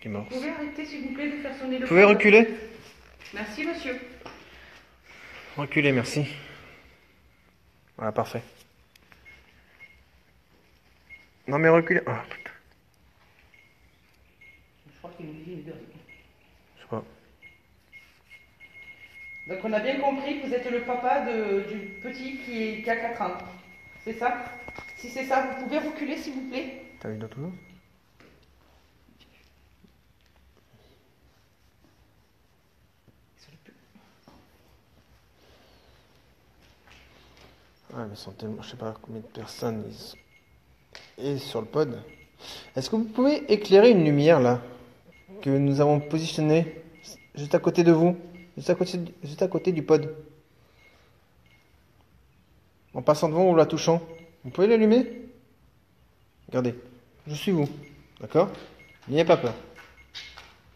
Qui est mort. Vous pouvez arrêter, s'il vous plaît, de faire sonner le pod? Vous pouvez reculer? Merci, monsieur. Reculez, merci. Voilà, parfait. Non mais reculez. Ah, putain. Je crois qu'il me dit une Je sais pas. Donc on a bien compris que vous êtes le papa du petit qui a 4 ans. C'est ça? Si c'est ça, vous pouvez reculer, s'il vous plaît? T'as vu d'autres choses? Ah, mais ils sont tellement, je sais pas combien de personnes et sur le pod. Est-ce que vous pouvez éclairer une lumière là que nous avons positionnée juste à côté de vous, juste à côté du pod, en passant devant ou la touchant? Vous pouvez l'allumer? Regardez, je suis vous, d'accord? N'ayez pas peur.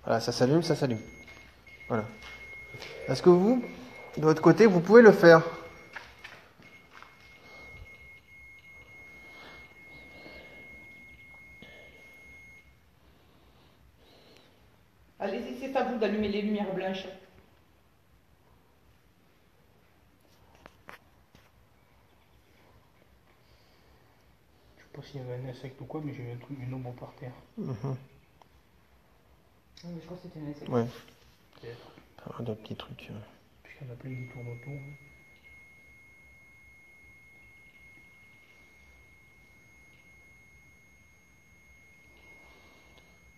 Voilà, ça s'allume, ça s'allume. Voilà. Est-ce que vous, de votre côté, vous pouvez le faire? Allez-y, c'est à vous d'allumer les lumières blanches. pas s'il y avait un insecte ou quoi, mais j'ai vu un truc, une ombre par terre. Mhm. Oui, mais je crois que c'était un insecte. Ouais, Peut-être. pas mal de petits trucs. Puisqu'il y en a plein qui tournent autour. Hein.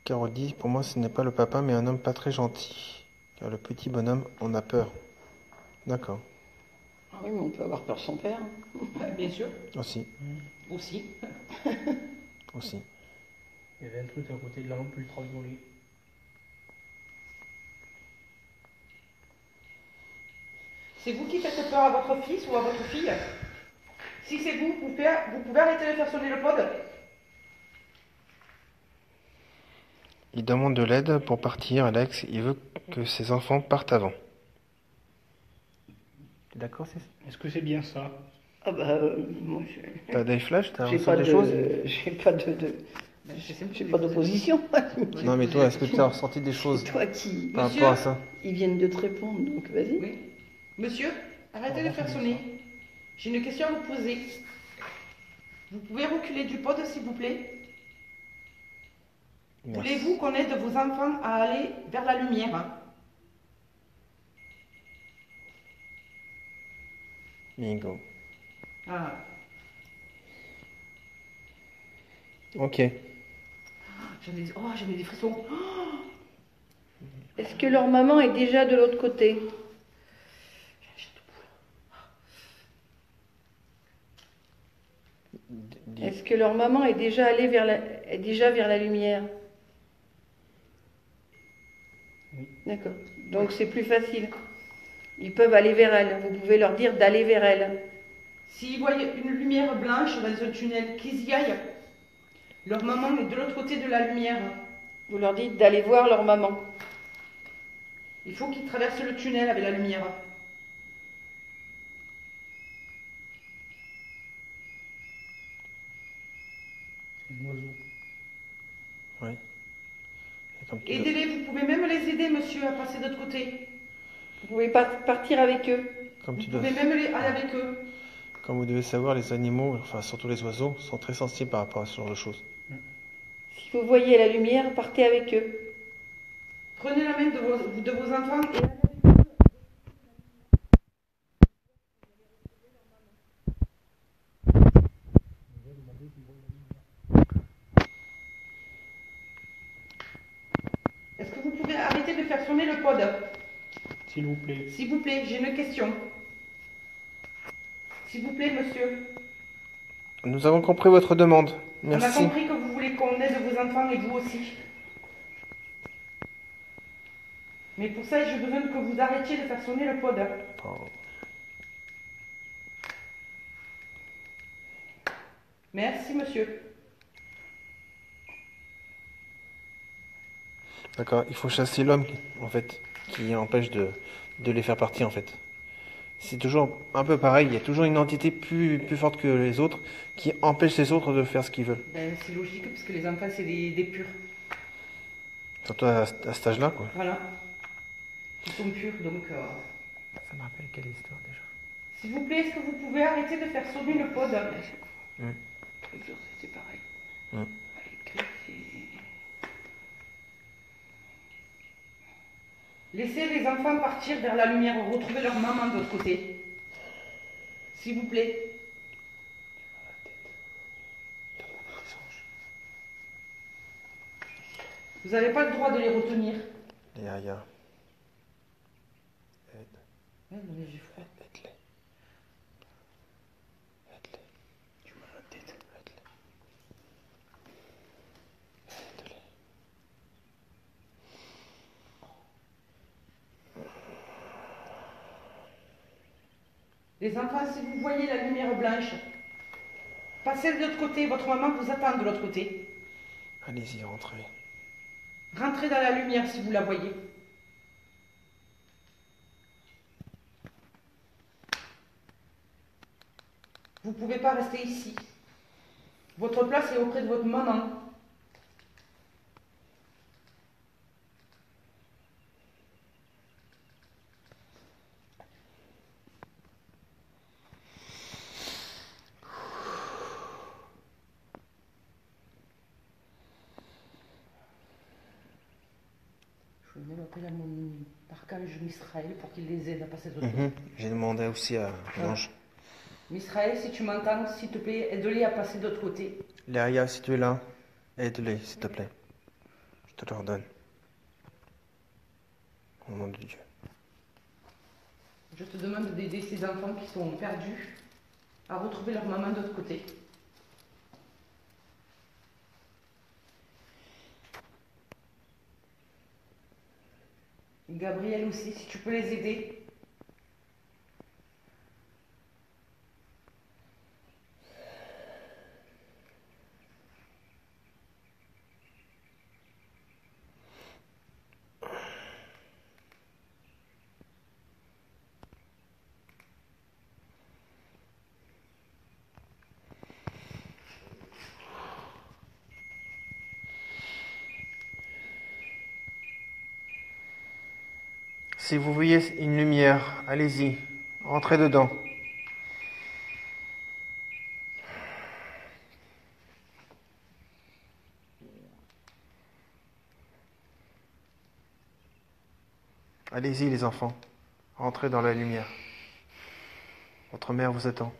Carole dit, pour moi ce n'est pas le papa mais un homme pas très gentil. Car le petit bonhomme en a peur. D'accord, Ah oui, mais on peut avoir peur de son père. Bien sûr. aussi, Aussi. aussi. Il y avait un truc à côté de la lampe ultraviolet. C'est vous qui faites peur à votre fils ou à votre fille? Si c'est vous, vous pouvez arrêter de faire sonner le pod? Il demande de l'aide pour partir, Alex. Il veut que ses enfants partent avant. T'es d'accord, c'est ça? Est-ce que c'est bien ça? Ah bah, moi, T'as des flashs? T'as j'ai ressenti pas des de, choses? j'ai pas d'opposition. Non, mais toi, est-ce que tu as ressenti des choses C'est toi qui, par rapport à ça? ils viennent de te répondre, donc vas-y. Oui. Monsieur, arrêtez de faire sonner. J'ai une question à vous poser. Vous pouvez reculer du pod, s'il vous plaît? Merci. Voulez-vous qu'on aide vos enfants à aller vers la lumière? Bingo. Ah. Ok. J'en ai des frissons. Est-ce que leur maman est déjà de l'autre côté? Est-ce que leur maman est déjà allée vers la lumière? Oui. D'accord. Donc c'est plus facile. Ils peuvent aller vers elle. Vous pouvez leur dire d'aller vers elle. S'ils voient une lumière blanche dans un tunnel, qu'ils y aillent. Leur maman est de l'autre côté de la lumière. Vous leur dites d'aller voir leur maman. Il faut qu'ils traversent le tunnel avec la lumière. C'est un oiseau. Oui. Et comme tu Aidez-les, vous pouvez même les aider, monsieur, à passer de l'autre côté. Vous pouvez partir avec eux. comme Vous tu dois, pouvez même aller avec eux. comme vous devez savoir, les animaux, enfin surtout les oiseaux, sont très sensibles par rapport à ce genre de choses. Si vous voyez la lumière, partez avec eux. Prenez la main de vos enfants et allez avec eux. Est-ce que vous pouvez arrêter de faire sonner le pod? S'il vous plaît. S'il vous plaît, j'ai une question. S'il vous plaît, monsieur. Nous avons compris votre demande. On a Merci. compris que vous voulez qu'on aide vos enfants et vous aussi. Mais pour ça, j'ai besoin que vous arrêtiez de faire sonner le pod. Oh. Merci, monsieur. D'accord, il faut chasser l'homme, en fait, qui empêche de les faire partir, en fait. C'est toujours un peu pareil, il y a toujours une entité plus forte que les autres qui empêche les autres de faire ce qu'ils veulent. Ben, c'est logique, parce que les enfants, c'est des purs. Surtout à cet âge-là, quoi. Voilà. Ils sont purs, donc... Ça me rappelle quelle histoire déjà? S'il vous plaît, est-ce que vous pouvez arrêter de faire sonner le pod? C'est pareil. Mm. Laissez les enfants partir vers la lumière, retrouver leur maman de l'autre côté. S'il vous plaît. Vous n'avez pas le droit de les retenir. Les Aya. Ouais, non, mais j'ai froid. Aide-les. Aide-les. Tu m'as la tête. Aide-les. Aide-les. Les enfants, si vous voyez la lumière blanche, passez de l'autre côté, votre maman vous attend de l'autre côté. Allez-y, rentrez. Rentrez dans la lumière si vous la voyez. Vous ne pouvez pas rester ici. Votre place est auprès de votre maman. après il y a mon archange Misraël pour qu'il les aide à passer de l'autre côté. J'ai demandé aussi à l'ange. Misraël, si tu m'entends, s'il te plaît, aide-les à passer de l'autre côté. Léa, si tu es là, aide-les, s'il te plaît. Je te l'ordonne. Au nom de Dieu. Je te demande d'aider ces enfants qui sont perdus à retrouver leur maman de l'autre côté. Gabriel aussi, si tu peux les aider. Si vous voyez une lumière, allez-y, rentrez dedans. Allez-y les enfants, rentrez dans la lumière. Votre mère vous attend.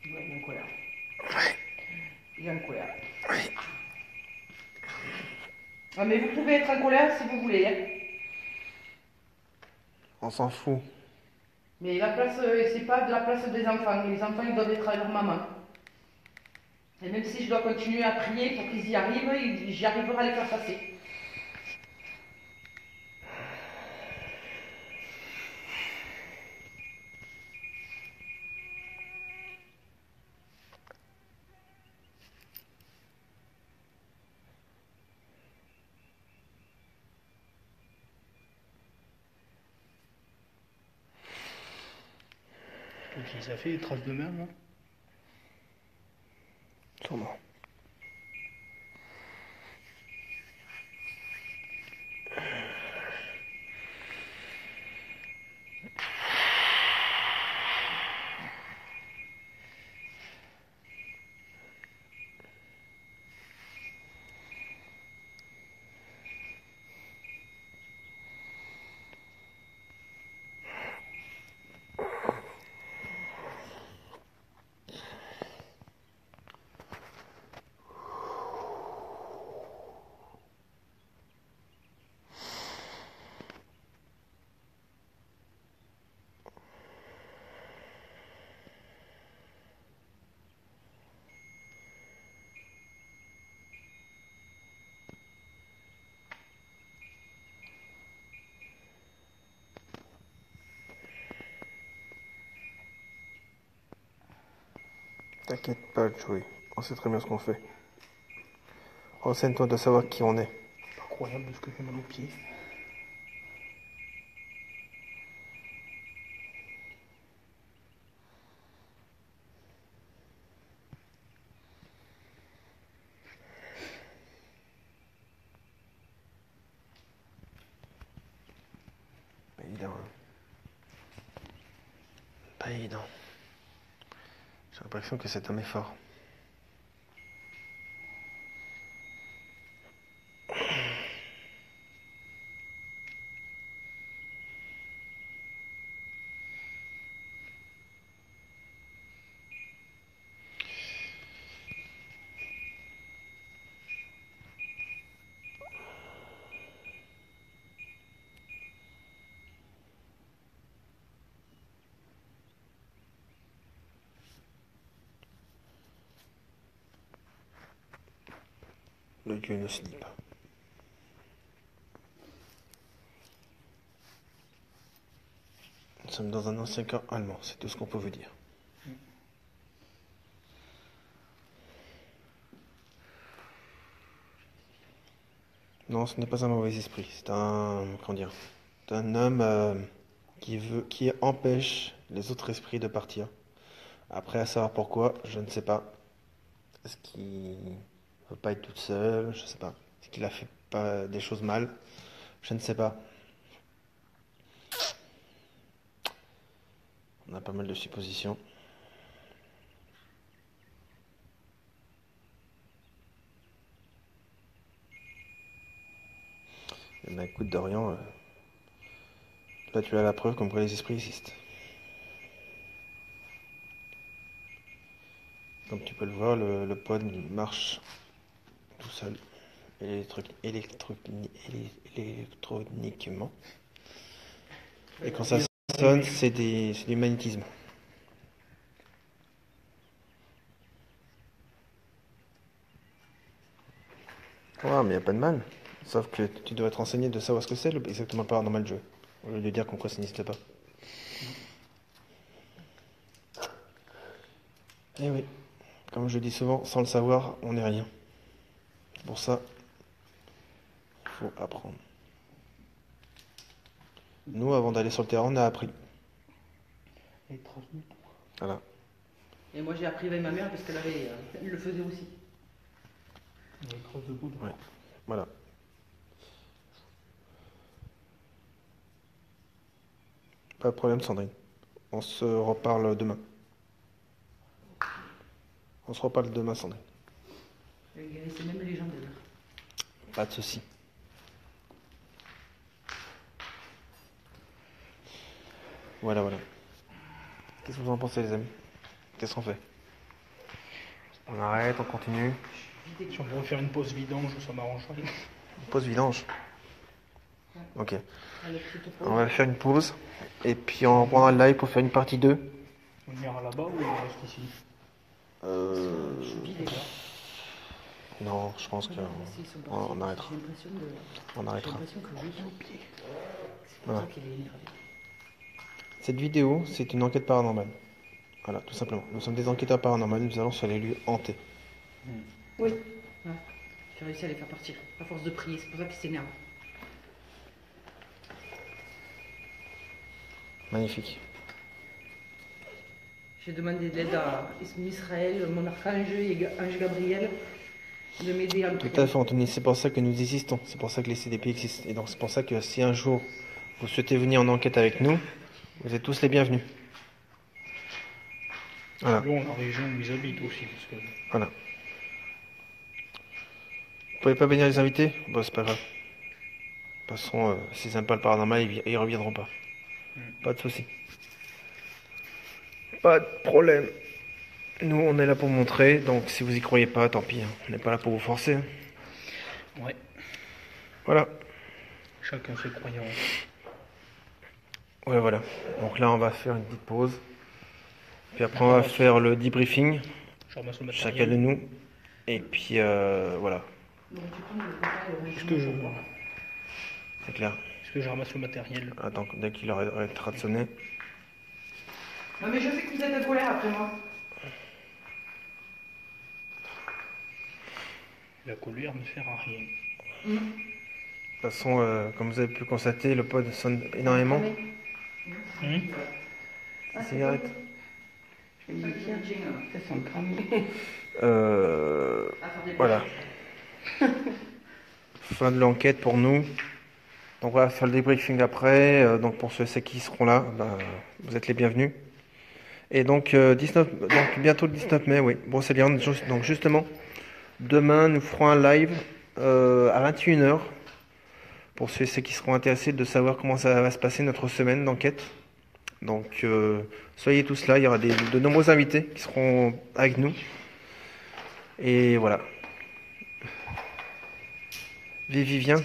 Ouais, il est en colère. Il est en colère. Ah, mais vous pouvez être en colère si vous voulez. Hein. On s'en fout. Mais la place, c'est pas de la place des enfants. Les enfants, ils doivent être à leur maman. Et même si je dois continuer à prier pour qu'ils y arrivent, j'y arriverai à les faire passer. Ok, ça fait des traces de main, là. Sûrement. T'inquiète pas, Joey. On sait très bien ce qu'on fait. Renseigne-toi de savoir qui on est. Incroyable ce que j'ai mal aux pieds. Pas évident, hein. Pas évident. J'ai l'impression que cet homme est fort. Le Dieu ne se dit pas. Nous sommes dans un ancien camp allemand, c'est tout ce qu'on peut vous dire. Non, ce n'est pas un mauvais esprit, c'est un, comment dire, c'est un homme qui empêche les autres esprits de partir. Après, à savoir pourquoi, je ne sais pas. Est-ce qu'il veut pas être tout seul? Je sais pas. Est-ce qu'il a fait pas des choses mal? Je ne sais pas. On a pas mal de suppositions. Eh ben, écoute, Dorian, là tu as la preuve comme quoi les esprits existent. Comme tu peux le voir, le pod marche tout seul, électroniquement. Et quand ça sonne, c'est du magnétisme. Ouais, mais il n'y a pas de mal. Sauf que tu dois être renseigné de savoir ce que c'est exactement le paranormal jeu. Au lieu de dire qu'en quoi ça n'existe pas. Eh oui, comme je dis souvent, sans le savoir, on n'est rien. Pour ça, il faut apprendre. Nous, avant d'aller sur le terrain, on a appris. Voilà. Et moi j'ai appris avec ma mère parce qu'elle le faisait aussi. Ouais. Voilà. Pas de problème, Sandrine. On se reparle demain. On se reparle demain, Sandrine. C'est même les gens d'ailleurs. Pas de soucis. Voilà, voilà. Qu'est-ce que vous en pensez, les amis? Qu'est-ce qu'on fait? On arrête, on continue. Si on pourrait faire une pause vidange, ça m'arrangerait. Pause vidange. Ok. On va faire une pause. Et puis on reprendra le live pour faire une partie 2. On ira là-bas ou on reste ici? Non, je pense qu'on arrêtera. On arrêtera. Voilà. Cette vidéo, c'est une enquête paranormale. Voilà, tout simplement. Nous sommes des enquêteurs paranormaux, nous allons sur les lieux hantés. Oui. Ouais. J'ai réussi à les faire partir, à force de prier, c'est pour ça qu'ils s'énervent. Magnifique. J'ai demandé de l'aide à Israël, mon archange et Ange Gabriel, de m'aider à le Tout à fait, Anthony, c'est pour ça que nous existons. C'est pour ça que les CDP existent. Et donc c'est pour ça que si un jour vous souhaitez venir en enquête avec nous, vous êtes tous les bienvenus. Voilà. Selon la région où ils habitent aussi. Parce que... Voilà. Vous pouvez pas venir les inviter? Bon, c'est pas grave. De toute façon, s'ils n'aiment pas le paranormal, ils reviendront pas. Pas de soucis. Pas de problème. Nous, on est là pour montrer, donc si vous y croyez pas, tant pis. Hein. On n'est pas là pour vous forcer. Ouais. Voilà. Chacun ses croyances. Ouais, voilà. Donc là, on va faire une petite pause. Puis après, on va faire le debriefing. Je ramasse le Chacun matériel. de nous. Et puis, voilà. Est-ce que je... C'est clair. Est-ce que je ramasse le matériel? Attends, dès qu'il arrêtera de sonner. Non mais je sais que vous êtes en colère après moi. La colère ne sert à rien. De toute façon, comme vous avez pu constater, le pod sonne énormément. Cigarette. Voilà. Fin de l'enquête pour nous. Donc on va faire le débriefing après. Donc pour ceux qui seront là, vous êtes les bienvenus. Et donc, 19, donc bientôt le 19 mai, oui. Brocéliande. Donc justement, demain nous ferons un live à 21h. Pour ceux qui seront intéressés de savoir comment ça va se passer notre semaine d'enquête. Donc soyez tous là, il y aura de nombreux invités qui seront avec nous. Et voilà. Vivien?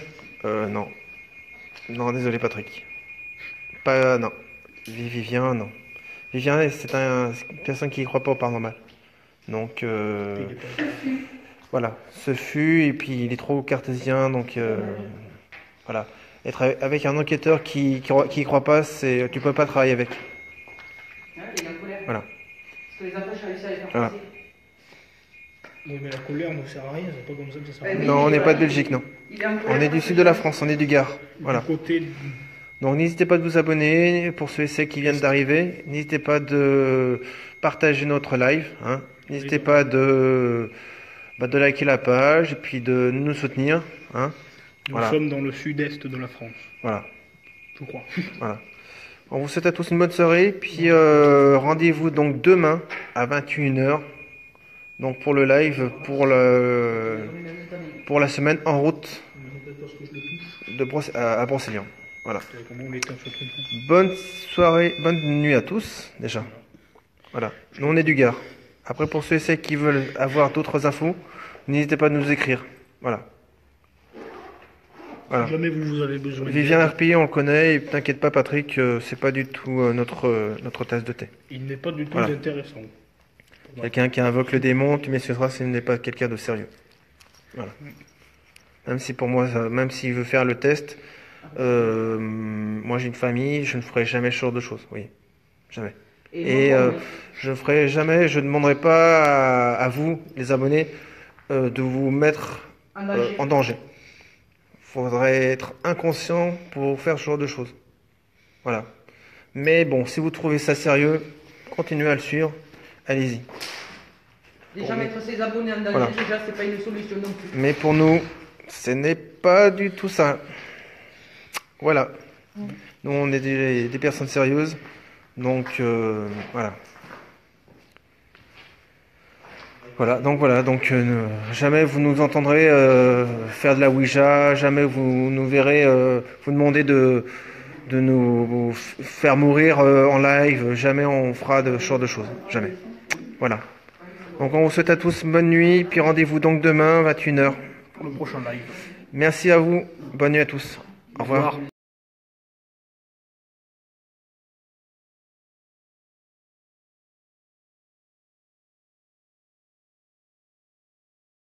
Non. Non, désolé Patrick. Pas, non. Vivien, non. Vivien, c'est une personne qui ne croit pas au paranormal. Donc, voilà. Ce fut, et puis il est trop cartésien, donc voilà. avec un enquêteur qui y croit pas, tu peux pas travailler avec. Hein, il est en colère. Voilà. Parce que les empêche à réussir à les faire Voilà. passer. Oui, mais la colère ne sert à rien, c'est pas comme ça que ça sert à Oui, rien. Non, on n'est voilà. pas de Belgique, non. Il est en colère On est du parce sud que- de la France, on est du Gard. Voilà. Du côté Donc n'hésitez pas de vous abonner pour ceux et celles qui viennent d'arriver. N'hésitez pas de partager notre live. Hein. N'hésitez pas de liker la page et puis de nous soutenir. Hein. nous Voilà. sommes dans le sud-est de la France, Voilà. je crois. Voilà. On vous souhaite à tous une bonne soirée. Puis rendez-vous donc demain à 21h. Donc pour le live, pour la semaine en route à Brocéliande. Voilà. Comment les tape sur le truc. Bonne soirée, bonne nuit à tous, déjà. Voilà. Nous, on est du Gard. Après, pour ceux et celles qui veulent avoir d'autres infos, n'hésitez pas à nous écrire. Voilà. Voilà. Si jamais vous avez besoin Vivien d'aide, RPI, on le connaît, et t'inquiète pas, Patrick, c'est pas du tout notre tasse de thé. il n'est pas du tout Voilà. intéressant. Quelqu'un qui invoque le démon, tu m'excuseras s'il n'est pas quelqu'un de sérieux. Voilà. Même si pour moi, même s'il veut faire le test, moi j'ai une famille, je ne ferai jamais ce genre de choses. Oui, jamais. Et je ferai jamais, je ne demanderai pas à vous, les abonnés, de vous mettre en danger. Faudrait être inconscient pour faire ce genre de choses. Voilà. Mais bon, si vous trouvez ça sérieux, continuez à le suivre. Allez-y. Déjà mettre ses abonnés en danger, Voilà. déjà c'est pas une solution non plus. Mais pour nous, ce n'est pas du tout ça. Voilà. Nous, on est des personnes sérieuses. Donc, voilà. Donc, jamais vous nous entendrez faire de la Ouija, jamais vous nous verrez vous demander de nous faire mourir en live, jamais on fera de ce genre de choses. Jamais. Voilà. Donc, on vous souhaite à tous une bonne nuit, puis rendez-vous donc demain, 21h. Pour le prochain live. Merci à vous, bonne nuit à tous. Au revoir.